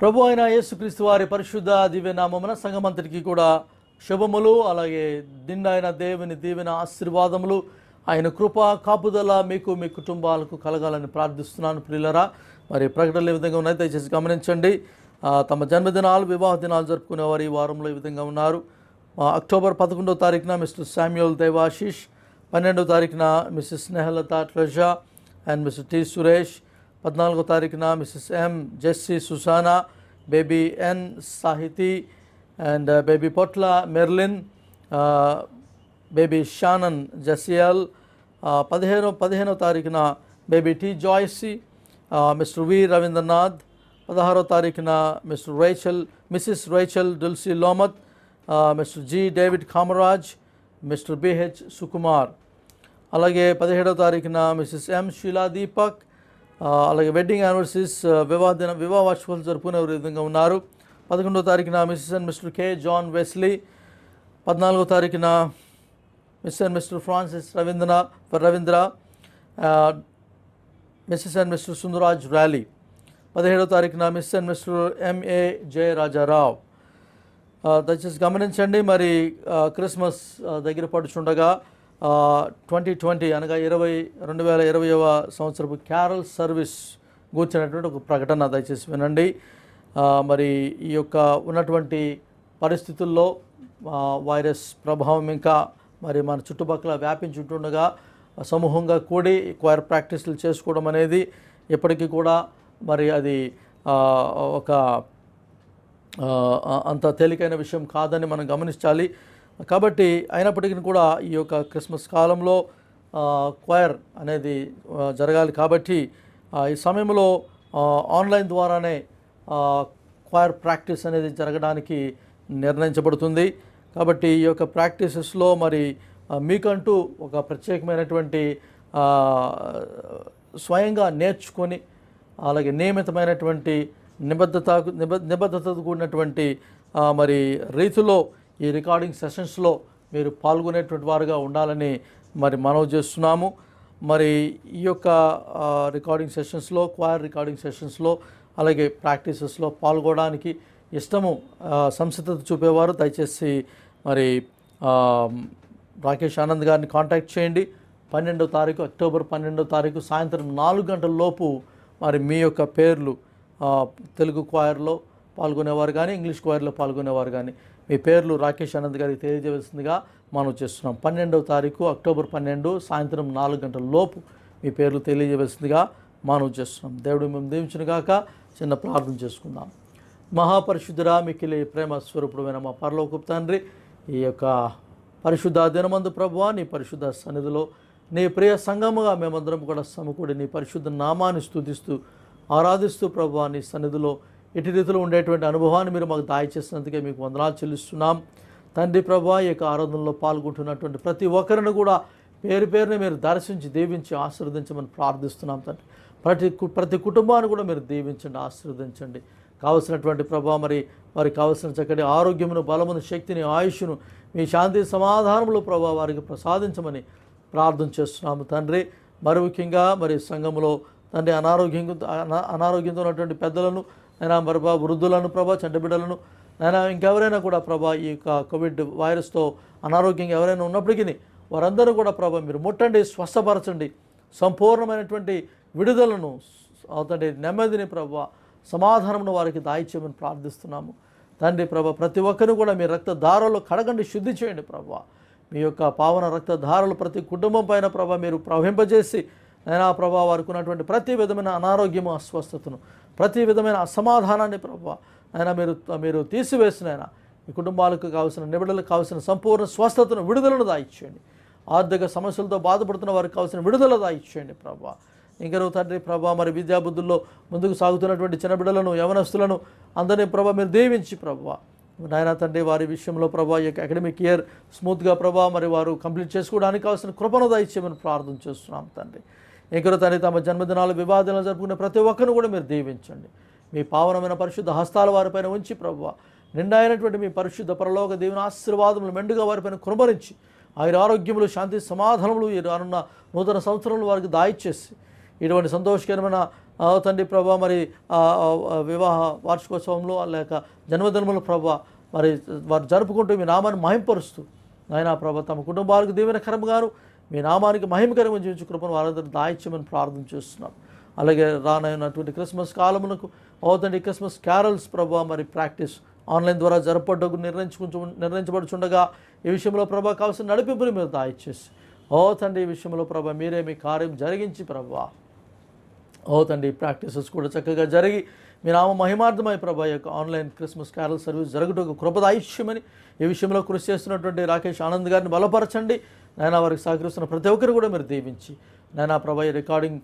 ప్రభు అయిన యేసుక్రీస్తు వారి పరిశుద్ధ దివ్యనామమున సంఘమంతటికి కూడా శుభములు, అలాగే నిండైన దేవుని దీవెన ఆశీర్వాదములు, ఆయన కృప కాపుదల మీకు మీ కుటుంబాలకు కలగాలని ప్రార్థిస్తున్నాను. ప్రియులరా, మరి ప్రకటనలు ఈ విధంగా ఉన్నాయి, దయచేసి గమనించండి. తమ జన్మదినాలు, వివాహ దినాలు జరుపుకునేవారు ఈ వారంలో ఈ విధంగా ఉన్నారు. అక్టోబర్ 11వ తారీఖున మిస్టర్ శామ్యూల్ దేవాశిష్, 12వ తారీఖున Mrs Snehalatha Tresa and Mr T Suresh, 14వ తారీఖున Mrs M Jessie Susanna, baby N Sahithi and baby Potla Merlin, baby Shannon Jasiel, 15వ తారీఖున baby T Joycee, Mr V Ravindranath, 16వ తారీఖున Mrs Rachel Dulcie Lomath, Mr G David Kamaraj, Mr BH Sukumar. అలాగే 17వ తారీఖున మిస్సెస్ ఎం షీలా దీపక్. అలాగే వెడ్డింగ్ యానివర్సరీస్, వివాహ వార్షికోత్సవం జరుపుకునే విధంగా ఉన్నారు. 11వ తారీఖున Mrs and Mr K John Wesley, 14వ తారీఖున Mrs and Mr Francis Ravindra, Mrs and Mr Sundaraj Rally. 17వ తారీఖున Mrs and Mr MA Jayarajarao. దయచేసి గమనించండి, మరి క్రిస్మస్ దగ్గర పడుచుండగా 2020 అనగా 2020వ సంవత్సరపు క్యారల్ సర్వీస్ కూర్చున్నటువంటి ఒక ప్రకటన దయచేసి వినండి. మరి ఈ యొక్క ఉన్నటువంటి పరిస్థితుల్లో వైరస్ ప్రభావం ఇంకా మరి మన చుట్టుపక్కల వ్యాపించుంటుండగా సమూహంగా కూడి క్వైర్ ప్రాక్టీసులు చేసుకోవడం అనేది ఎప్పటికీ కూడా మరి అది ఒక అంత తేలికైన విషయం కాదని మనం గమనించాలి. కాబట్టి అయినప్పటికీ కూడా ఈ యొక్క క్రిస్మస్ కాలంలో క్వైర్ అనేది జరగాలి. కాబట్టి ఈ సమయంలో ఆన్లైన్ ద్వారానే క్వైర్ ప్రాక్టీస్ అనేది జరగడానికి నిర్ణయించబడుతుంది. కాబట్టి ఈ యొక్క ప్రాక్టీసెస్లో మరి మీకంటూ ఒక ప్రత్యేకమైనటువంటి స్వయంగా నేర్చుకొని అలాగే నియమితమైనటువంటి నిబద్ధతతో కూడినటువంటి మరి రీతిలో ఈ రికార్డింగ్ సెషన్స్లో మీరు పాల్గొనేటువంటి వారుగా ఉండాలని మరి మనవి చేస్తున్నాము. మరి ఈ యొక్క రికార్డింగ్ సెషన్స్లో, క్వైర్ రికార్డింగ్ సెషన్స్లో అలాగే ప్రాక్టీసెస్లో పాల్గొనడానికి ఇష్టము సంసిద్ధత చూపేవారు దయచేసి మరి రాకేష్ ఆనంద్ గారిని కాంటాక్ట్ చేయండి. 12వ తారీఖు అక్టోబర్ 12వ తారీఖు సాయంత్రం 4 గంటల లోపు మరి మీ యొక్క పేర్లు తెలుగు క్వైర్లో పాల్గొనేవారు కానీ ఇంగ్లీష్ క్వైర్లో పాల్గొనేవారు కానీ మీ పేర్లు రాకేష్ ఆనంద్ గారికి తెలియజేయవలసిందిగా మనం చేస్తున్నాం. 12వ తారీఖు అక్టోబర్ 12 సాయంత్రం 4 గంటల లోపు మీ పేర్లు తెలియజేయవలసిందిగా మనం చేస్తున్నాం. దేవుడు మేము దీవించునుగాక. చిన్న ప్రార్థన చేసుకుందాం. మహాపరిశుద్ధుడా, మిక్కిలి ప్రేమ స్వరూపుడమైన మా పరలోకపు తండ్రి, ఈ యొక్క పరిశుద్ధ దినమందు ప్రభువా నీ పరిశుద్ధ సన్నిధిలో నీ ప్రియ సంఘముగా మేమందరం కూడా సమకూడి నీ పరిశుద్ధ నామాన్ని స్తుతిస్తూ ఆరాధిస్తూ ప్రభువా నీ సన్నిధిలో ఇటు రీతిలో ఉండేటువంటి అనుభవాన్ని మీరు మాకు దయచేసినందుకే మీకు వందనాలు చెల్లిస్తున్నాం. తండ్రి ప్రభువా ఈ యొక్క ఆరాధనలో పాల్గొంటున్నటువంటి ప్రతి ఒక్కరిని కూడా పేరు పేరుని మీరు దర్శించి దీవించి ఆశీర్వదించమని ప్రార్థిస్తున్నాం. తండ్రి ప్రతి కుటుంబాన్ని కూడా మీరు దీవించండి, ఆశీర్వదించండి. కావలసినటువంటి ప్రభావ మరి వారికి కావలసిన చక్కటి ఆరోగ్యమును, బలమును, శక్తిని, ఆయుష్ను మీ శాంతి సమాధానములు ప్రభావ వారికి ప్రసాదించమని ప్రార్థన చేస్తున్నాము తండ్రి. మరి ముఖ్యంగా మరి సంఘంలో తండ్రి అనారోగ్యంతో ఉన్నటువంటి పెద్దలను అయినా ప్రభా, వృద్ధులను ప్రభా, చంటబిడ్డలను అయినా ఇంకెవరైనా కూడా ప్రభా ఈ యొక్క కోవిడ్ వైరస్తో అనారోగ్యంగా ఎవరైనా ఉన్నప్పటికీ వారందరూ కూడా ప్రభా మీరు ముట్టండి, స్వస్థపరచండి, సంపూర్ణమైనటువంటి విడుదలను తండ్రి నెమ్మదిని ప్రభా సమాధానమును వారికి దాయిచ్యమని ప్రార్థిస్తున్నాము తండ్రి. ప్రభా ప్రతి ఒక్కరిని కూడా మీ రక్తధారలో కడగండి, శుద్ధి చేయండి ప్రభా. మీ యొక్క పావన రక్తధారలు ప్రతి కుటుంబం పైన ప్రభా మీరు ప్రవహింపజేసి అయినా ప్రభా వారికి ఉన్నటువంటి ప్రతి విధమైన అనారోగ్యము, అస్వస్థతను, ప్రతి విధమైన అసమాధానాన్ని ప్రభా అయినా మీరు తీసివేసినైనా ఈ కుటుంబాలకు కావాల్సిన నిబిడలకు కావాల్సిన సంపూర్ణ స్వస్థతను, విడుదలను దాయిచ్చేయండి. ఆర్థిక సమస్యలతో బాధపడుతున్న వారికి కావాల్సిన విడుదల దాయిచ్చేయండి ప్రభా. ఇంకా తండ్రి ప్రభా మరి విద్యాబుద్ధుల్లో ముందుకు సాగుతున్నటువంటి చిన్న బిడ్డలను, యవనస్తులను అందరినీ ప్రభా మీరు దీవించి ప్రభా నాయన తండ్రి వారి విషయంలో ప్రభా ఈ యొక్క అకాడమిక్ ఇయర్ స్మూత్గా ప్రభా మరి వారు కంప్లీట్ చేసుకోవడానికి కావాల్సిన కృపను దయచేయమని ప్రార్థన చేస్తున్నాం తండ్రి. ఇంకా తండ్రి తమ జన్మదినాలు, వివాదాలు జరుపుకునే ప్రతి ఒక్కరిని కూడా మీరు దీవించండి. మీ పావనమైన పరిశుద్ధ హస్తాల వారిపైన ఉంచి ప్రభా నిండైనటువంటి మీ పరిశుద్ధ పరలోక దేవుని ఆశీర్వాదములు మెండుగా వారిపైన కృపరించి ఆయన ఆరోగ్యములు, శాంతి సమాధానములు ఈ రానున్న నూతన సంవత్సరంలో వారికి దాయిచ్చేసి ఇటువంటి సంతోషకరమైన తండ్రి ప్రభా మరి వివాహ వార్షికోత్సవంలో లేక జన్మదినముల ప్రభా మరి వారు జరుపుకుంటూ మీ నామాన్ని మహింపరుస్తూ నాయనా ప్రభా తమ కుటుంబాలకు దీవెనకరంగాను మీ నామానికి మహిమకరంగా జీవించు కృపను వారందరూ దాయిచ్చమని ప్రార్థన చేస్తున్నాం. అలాగే రానైనటువంటి క్రిస్మస్ కాలమునకు తండ్రి క్రిస్మస్ క్యారల్స్ ప్రభా మరి ప్రాక్టీస్ ఆన్లైన్ ద్వారా జరపడ్డకు నిర్ణయించబడుచుండగా ఈ విషయంలో ప్రభా కావాల్సిన నడిపింపుని మీరు దాయిచ్చేసి తండ్రి ఈ విషయంలో ప్రభా మీరే మీ కార్యం జరిగించి ప్రభా తండ్రి ప్రాక్టీసెస్ కూడా చక్కగా జరిగి మీ నామ మహిమార్థమై ప్రభా యొక్క ఆన్లైన్ క్రిస్మస్ క్యారల్ సర్వీస్ జరుగుటకు కృపదాయిష్యమని ఈ విషయంలో కృషి చేస్తున్నటువంటి రాకేష్ ఆనంద్ గారిని బలపరచండి. నాయనా వారికి సహకరిస్తున్న ప్రతి ఒక్కరు కూడా మీరు దీవించి నాయనా ప్రభా ఈ రికార్డింగ్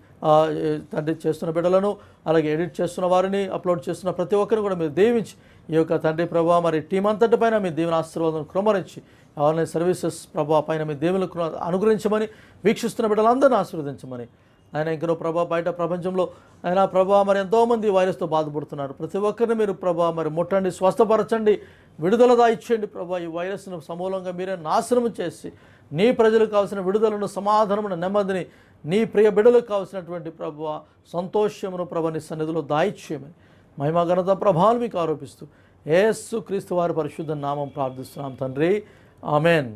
తండ్రి చేస్తున్న బిడ్డలను అలాగే ఎడిట్ చేస్తున్న వారిని అప్లోడ్ చేస్తున్న ప్రతి ఒక్కరిని కూడా మీరు దీవించి ఈ యొక్క తండ్రి ప్రభా మరి టీం అంతటి పైన మీ దీవెన ఆశీర్వాదం కృమరించి ఆన్లైన్ సర్వీసెస్ ప్రభా పైన మీ దేవుని అనుగ్రహించమని వీక్షిస్తున్న బిడ్డలందరినీ ఆశీర్వదించమని ఆయన ఇంకనో ప్రభా బయట ప్రపంచంలో ఆయన ప్రభా మరి ఎంతోమంది వైరస్తో బాధపడుతున్నారు. ప్రతి ఒక్కరిని మీరు ప్రభా మరి ముట్టండి, స్వస్థపరచండి, విడుదల దాయిచ్చేయండి ప్రభా. ఈ వైరస్ను సమూలంగా మీరే నాశనం చేసి నీ ప్రజలకు కావాల్సిన విడుదలను, సమాధానమును, నెమ్మదిని నీ ప్రియ బిడ్డలకు కావాల్సినటువంటి ప్రభా సంతోషమును ప్రభా నీ సన్నిధిలో దాయిచ్చేయమని మహిమ ఘనత ప్రభావాలు మీకు ఆరోపిస్తూ యేసు క్రీస్తు వారి పరిశుద్ధ నామం ప్రార్థిస్తున్నాం తండ్రి, ఆమెన్.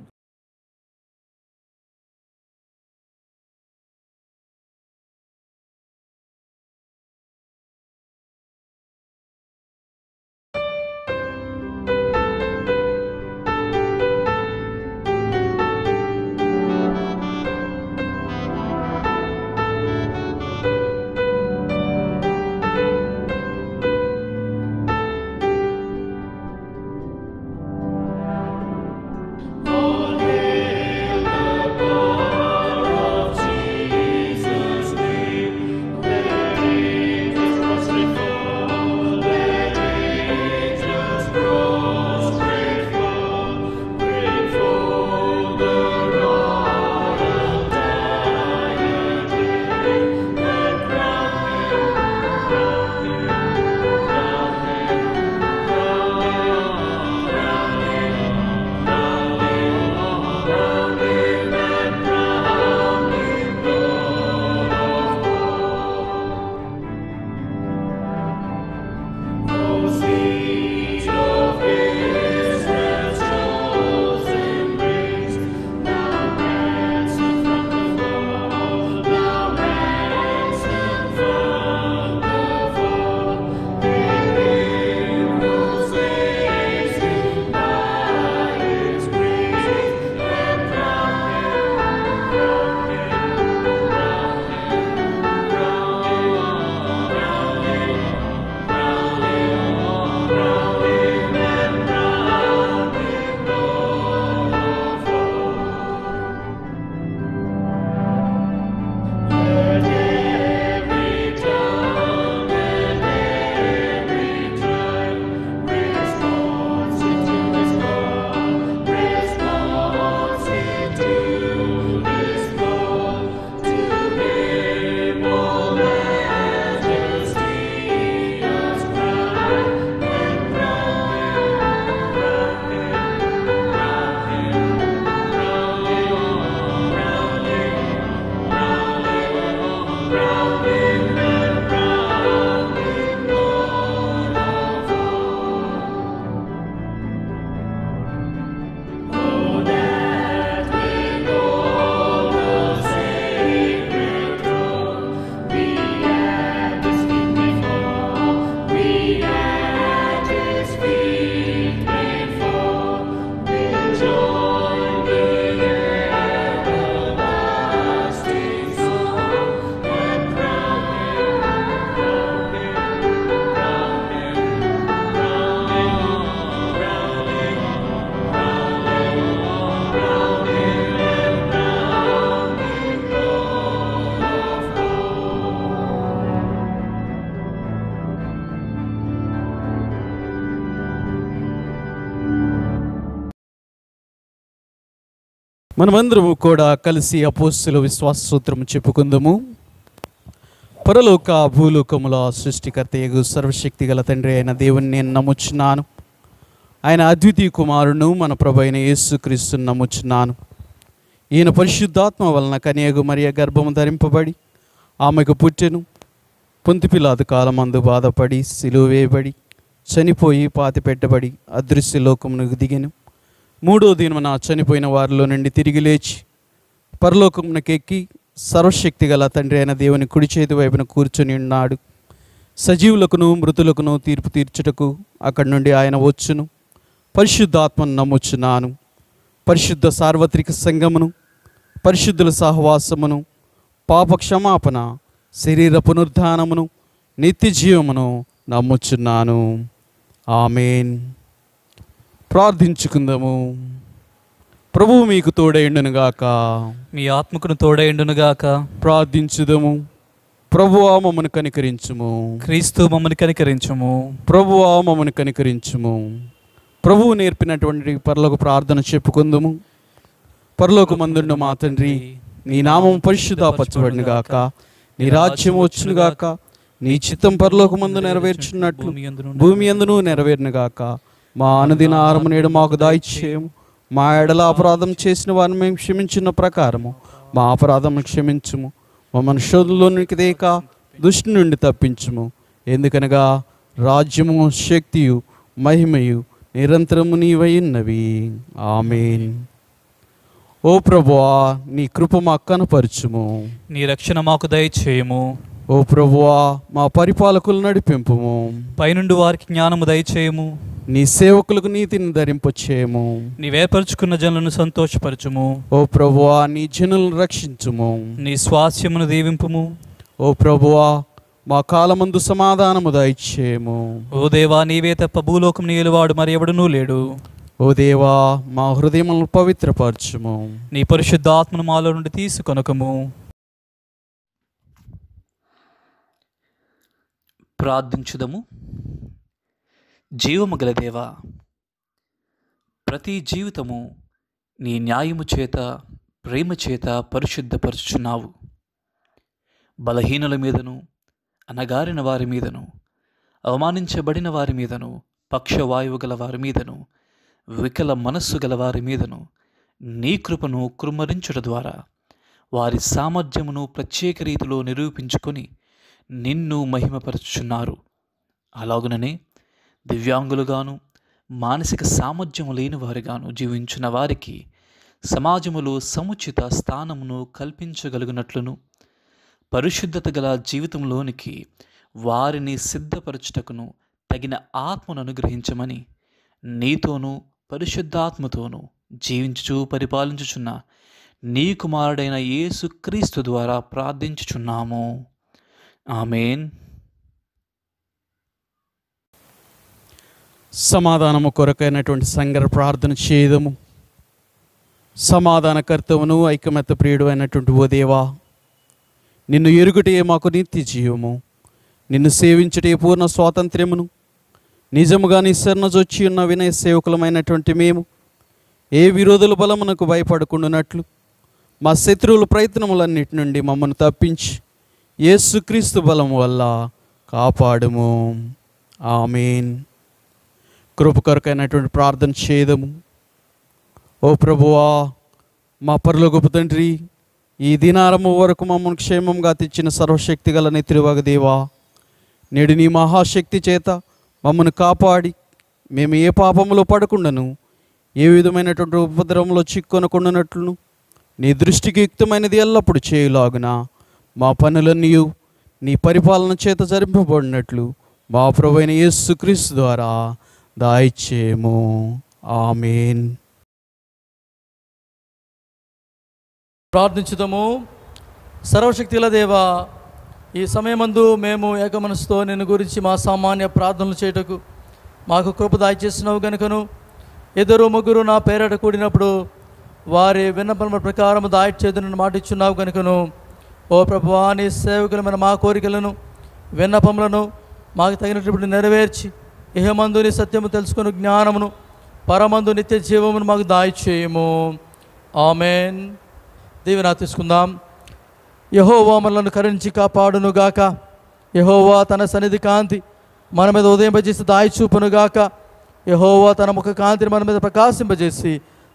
మనమందరము కూడా కలిసి అపోస్తుల విశ్వాస సూత్రము చెప్పుకుందాము. పరలోక భూలోకముల సృష్టికర్తయగు సర్వశక్తి గల తండ్రి అయిన దేవుని నేను నమ్ముచున్నాను. ఆయన అద్వితీయ కుమారును మన ప్రభు అయిన యేసుక్రీస్తును నమ్ముచున్నాను. ఈయన పరిశుద్ధాత్మ వలన కన్యగు మరియ గర్భము ధరింపబడి ఆమెకు పుట్టెను. పొంతి పిలాతు కాలమందు బాధపడి సిలువ వేయబడి చనిపోయి పాతిపెట్టబడి అదృశ్య లోకమునకు దిగెను. మూడో దినమున చనిపోయిన వారిలో నుండి తిరిగి లేచి పరలోకమునకు ఎక్కి సర్వశక్తి గల తండ్రి అయిన దేవుని కుడి చేతి వైపున కూర్చొని ఉన్నాడు. సజీవులకును మృతులకును తీర్పు తీర్చుటకు అక్కడి నుండి ఆయన వచ్చును. పరిశుద్ధాత్మను నమ్ముచున్నాను. పరిశుద్ధ సార్వత్రిక సంఘమును, పరిశుద్ధుల సహవాసమును, పాప క్షమాపణ, శరీర పునరుద్ధానమును, నిత్య జీవమును నమ్ముచున్నాను. ఆమేన్. ప్రార్థించుకుందాము. ప్రభువు మీకు తోడైండునుగాక. మీ ఆత్మకును తోడైండునుగాక. ప్రార్థించుదము. ప్రభువా మమ్మను కనికరించుము. క్రీస్తు మమ్మల్ని కనికరించుము. ప్రభువా మమ్మను కనికరించుము. ప్రభువు నేర్పినటువంటి పరలోక ప్రార్థన చెప్పుకుందుము. పరలోకమందుండు మా తండ్రి, నీ నామం పరిశుద్ధపరచబడునుగాక. నీ రాజ్యం వచ్చునుగాక. నీ చిత్తం పరలోకమందు నెరవేర్చున్నట్లు భూమి యందును నెరవేరునుగాక. మా అనుదిన ఆహారము నేడు మాకు దయచేయము. మా ఎడల అపరాధం చేసిన వారిని మేము క్షమించిన ప్రకారము మా అపరాధం క్షమించుము. మమ్మల్ని శోధనలోనికి తేక దుష్టి నుండి తప్పించుము. ఎందుకనగా రాజ్యము, శక్తియు, మహిమయు నిరంతరము నీవై ఉన్నవి. ఆమేన్. ఓ ప్రభువా, నీ కృప మాకు కనపరచుము. నీ రక్షణ మాకు దయచేయము. ఓ ప్రభువా, మా పరిపాలకులు నడిపింపుము. పైనుండి వారికి జ్ఞానము దయచేయము. నీ సేవకులకు నీతిని ధరింపచేయము. నీవేర్పరచుకున్న జనులను సంతోషపరచుము. ఓ ప్రభువా, నీ జనులను రక్షించుము. నీ స్వాస్యమును దీవింపుము. ఓ ప్రభువా, మా కాలమందు సమాధానము దయచేయము. ఓ దేవా, నీవే తప్ప భూలోకం నీలువాడు మరి ఎవడునూ లేడు. ఓ దేవా, మా హృదయములను పవిత్రపరచుము. నీ పరిశుద్ధ ఆత్మను మాలో నుండి తీసుకొనకము. ప్రార్థించుదము. జీవము గల దేవా, ప్రతి జీవితము నీ న్యాయము చేత, ప్రేమ చేత పరిశుద్ధపరచుచున్నావు. బలహీనుల మీదను, అనగారిన వారి మీదను, అవమానించబడిన వారి మీదను, పక్షవాయువు గల వారి మీదను, వికల మనస్సు గల వారి మీదను నీ కృపను కృమ్మరించుట ద్వారా వారి సామర్థ్యమును ప్రత్యేక రీతిలో నిరూపించుకొని నిన్ను మహిమపరచుచున్నారు. అలాగుననే దివ్యాంగులుగాను, మానసిక సామర్థ్యము లేని వారిగాను జీవించిన వారికి సమాజములో సముచిత స్థానమును కల్పించగలుగునట్లును, పరిశుద్ధత గల జీవితంలోనికి వారిని సిద్ధపరచుటకును తగిన ఆత్మను అనుగ్రహించమని నీతోనూ పరిశుద్ధాత్మతోనూ జీవించుచు పరిపాలించుచున్న నీ కుమారుడైన యేసు క్రీస్తు ద్వారా ప్రార్థించుచున్నాము. ఆమేన్. సమాధానము కొరకైనటువంటి సంగర ప్రార్థన చేయదము. సమాధానకర్తవును ఐకమత్య ప్రియుడు అయినటువంటి ఓ దేవా, నిన్ను ఎరుగుటే మాకు నిత్య జీవము, నిన్ను సేవించుటే పూర్ణ స్వాతంత్ర్యమును, నిజముగా నిస్సరణజొచ్చి ఉన్న వినయ సేవకులమైనటువంటి మేము ఏ విరోధుల బలమునకు భయపడకుండానట్లు మా శత్రువుల ప్రయత్నములన్నిటి నుండి మమ్మను తప్పించి యేసుక్రీస్తు బలము వల్ల కాపాడుము. ఆమేన్. కృప కొరకైనటువంటి ప్రార్థన చేయదము. ఓ ప్రభువా, మా పరలోకపు తండ్రి, ఈ దినారము వరకు మమ్మల్ని క్షేమంగా తెచ్చిన సర్వశక్తి గల నిత్యువగు దేవా, నేడు నీ మహాశక్తి చేత మమ్మను కాపాడి మేము ఏ పాపములో పడకుండాను, ఏ విధమైనటువంటి ఉపద్రవంలో చిక్కొనకుండానట్లును నీ దృష్టికి యుక్తమైనది ఎల్లప్పుడూ చేయులాగున మా పనులన్నీ నీ పరిపాలన చేత జరిపింపబడినట్లు మా ప్రభువైన యేసుక్రీస్తు ద్వారా దయచేయము. ఆమేన్. ప్రార్థించుదాము. సర్వశక్తిగల దేవా, ఈ సమయమందు మేము ఏకమనసుతో నిన్ను గురించి మా సామాన్య ప్రార్థనలు చేయుటకు మాకు కృప దయచేసినావు గనుకను, ఇద్దరు ముగ్గురు నా పేరట కూడినప్పుడు వారి విన్నపముల ప్రకారం దాయిచేదునని మాట ఇచ్చున్నావు గనుకను, ఓ ప్రభువా, నీ సేవకులమైన మా కోరికలను విన్నపములను మాకు తగినటువంటి నెరవేర్చి ఇహమందు నీ సత్యము తెలుసుకుని జ్ఞానమును, పరమందు నిత్య జీవమును మాకు దాయిచేయము. ఆమేన్. దీవెన తీసుకుందాం. యెహోవా మనలను కరుణించి కాపాడునుగాక. యెహోవా తన సన్నిధి కాంతి మన మీద ఉదయింపజేసి దాయిచూపునుగాక. యెహోవా తన ముఖ కాంతిని మన మీద ప్రకాశింపజేసి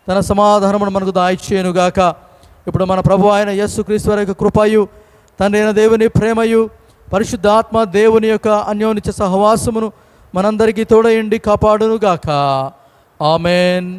తన సమాధానమును మనకు దాయిచేయునుగాక. ఇప్పుడు మన ప్రభు అయిన యేసుక్రీస్తు వారి యొక్క కృపయు, తండ్రి అయిన దేవుని ప్రేమయు, పరిశుద్ధాత్మ దేవుని యొక్క అన్యోన్య సహవాసమును మనందరికీ తోడయండి కాపాడునుగాక. ఆమెన్.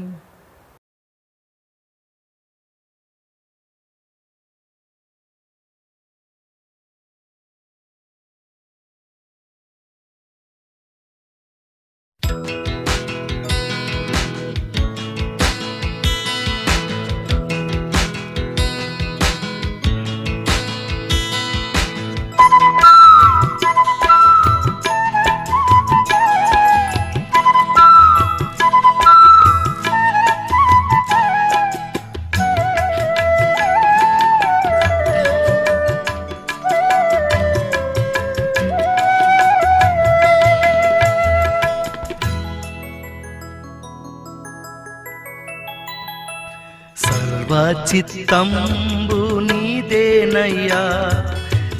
చిత్తంబు నీదేనయ్యా,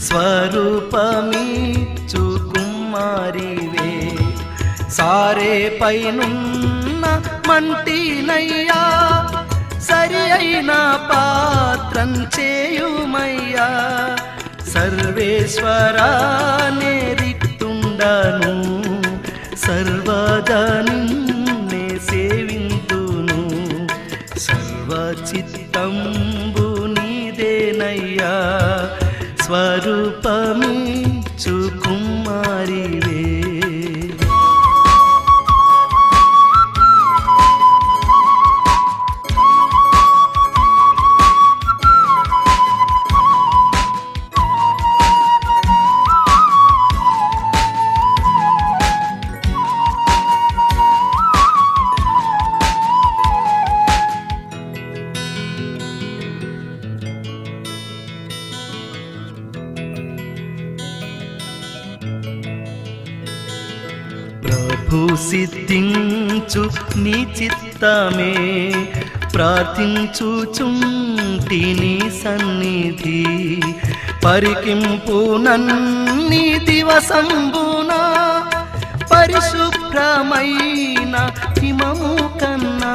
స్వరూపమిచ్చు కుమారివే. సారే పైనున్న మంటినయ్యా, సరి అయిన పాత్రం చేయుమయ్యా. సర్వేశ్వరానే రిక్తుండను, సర్వదా నిన్నే సేవింతును. సర్వచిత్తంబు నీదేనయ్యా, స్వరూపమిచ్చు కుమారివే. సిద్ధించు నీ చిత్తమే, ప్రార్థించుచుంటి నీ సన్నిధి. పరికింపు నన్ని దివసంబున, పరిశుభ్రమైన హిమము కన్నా.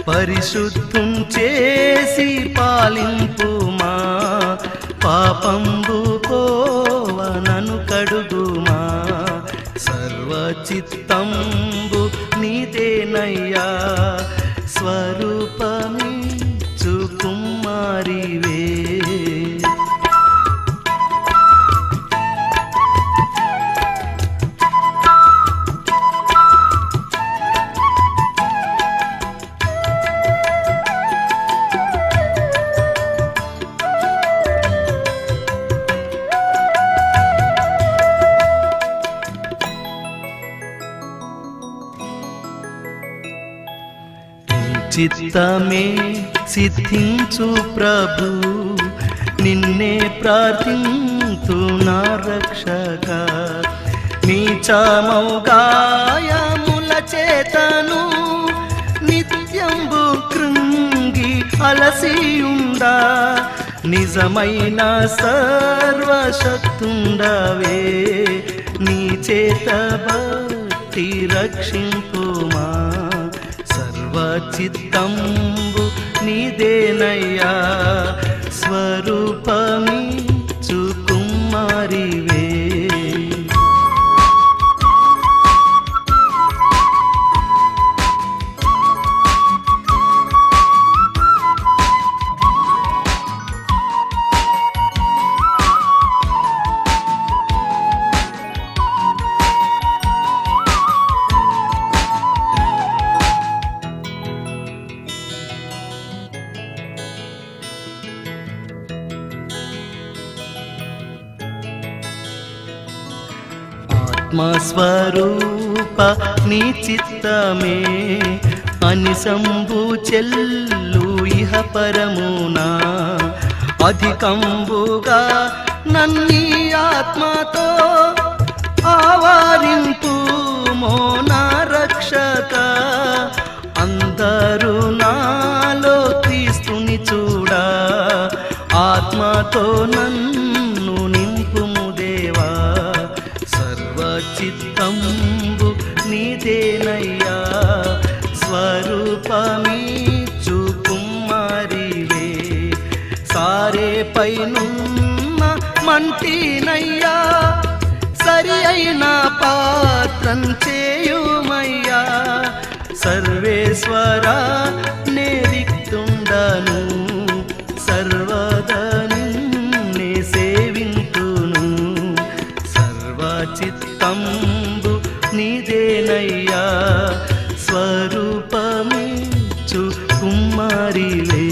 పరిశుద్ధం చేసి పాలింపుమా, పాపంబు పోవనను కడుగుమా. సర్వచిత్తంబు నీదేనయ్యా, స్వరూపమిచ్చు కుమారివే. చిత్తమే సిద్ధించు ప్రభు, నిన్నే ప్రార్థింతు నా రక్షక. నీచమౌ గాయముల చేతను నిత్యంబు కృంగి అలసియుండా. నిజమైన సర్వశక్తుండవే, నీ చేత బట్టి రక్షింపుమా. సర్వచిత్తంబు నీదేనయ్యా, స్వరూపమిచ్చు కుమారివే. ఆత్మస్వరూప నీ చిత్తమే, అనిసంబు చెల్లు ఇహ పరమునా. అధికంబుగా నన్ని ఆత్మతో ఆవారింపు మోనా రక్షక. అందరూ నాలో క్రీస్తుని చూడా, ఆత్మతో నన్ను నింపుము దేవా. సర్వచిత్తంబు నీదేనయ్యా, స్వరూపమిచ్చు కుమారివే. సారే పైనున్న మంటినయ్యా, తగిన పాత్రం చేయుమయ్యా సర్వేశ్వరా నే దిక్తుండను సర్వదను నే సేవింతును సర్వచిత్తంబు నీదేనయ్యా స్వరూపమిచ్చు కుమారివే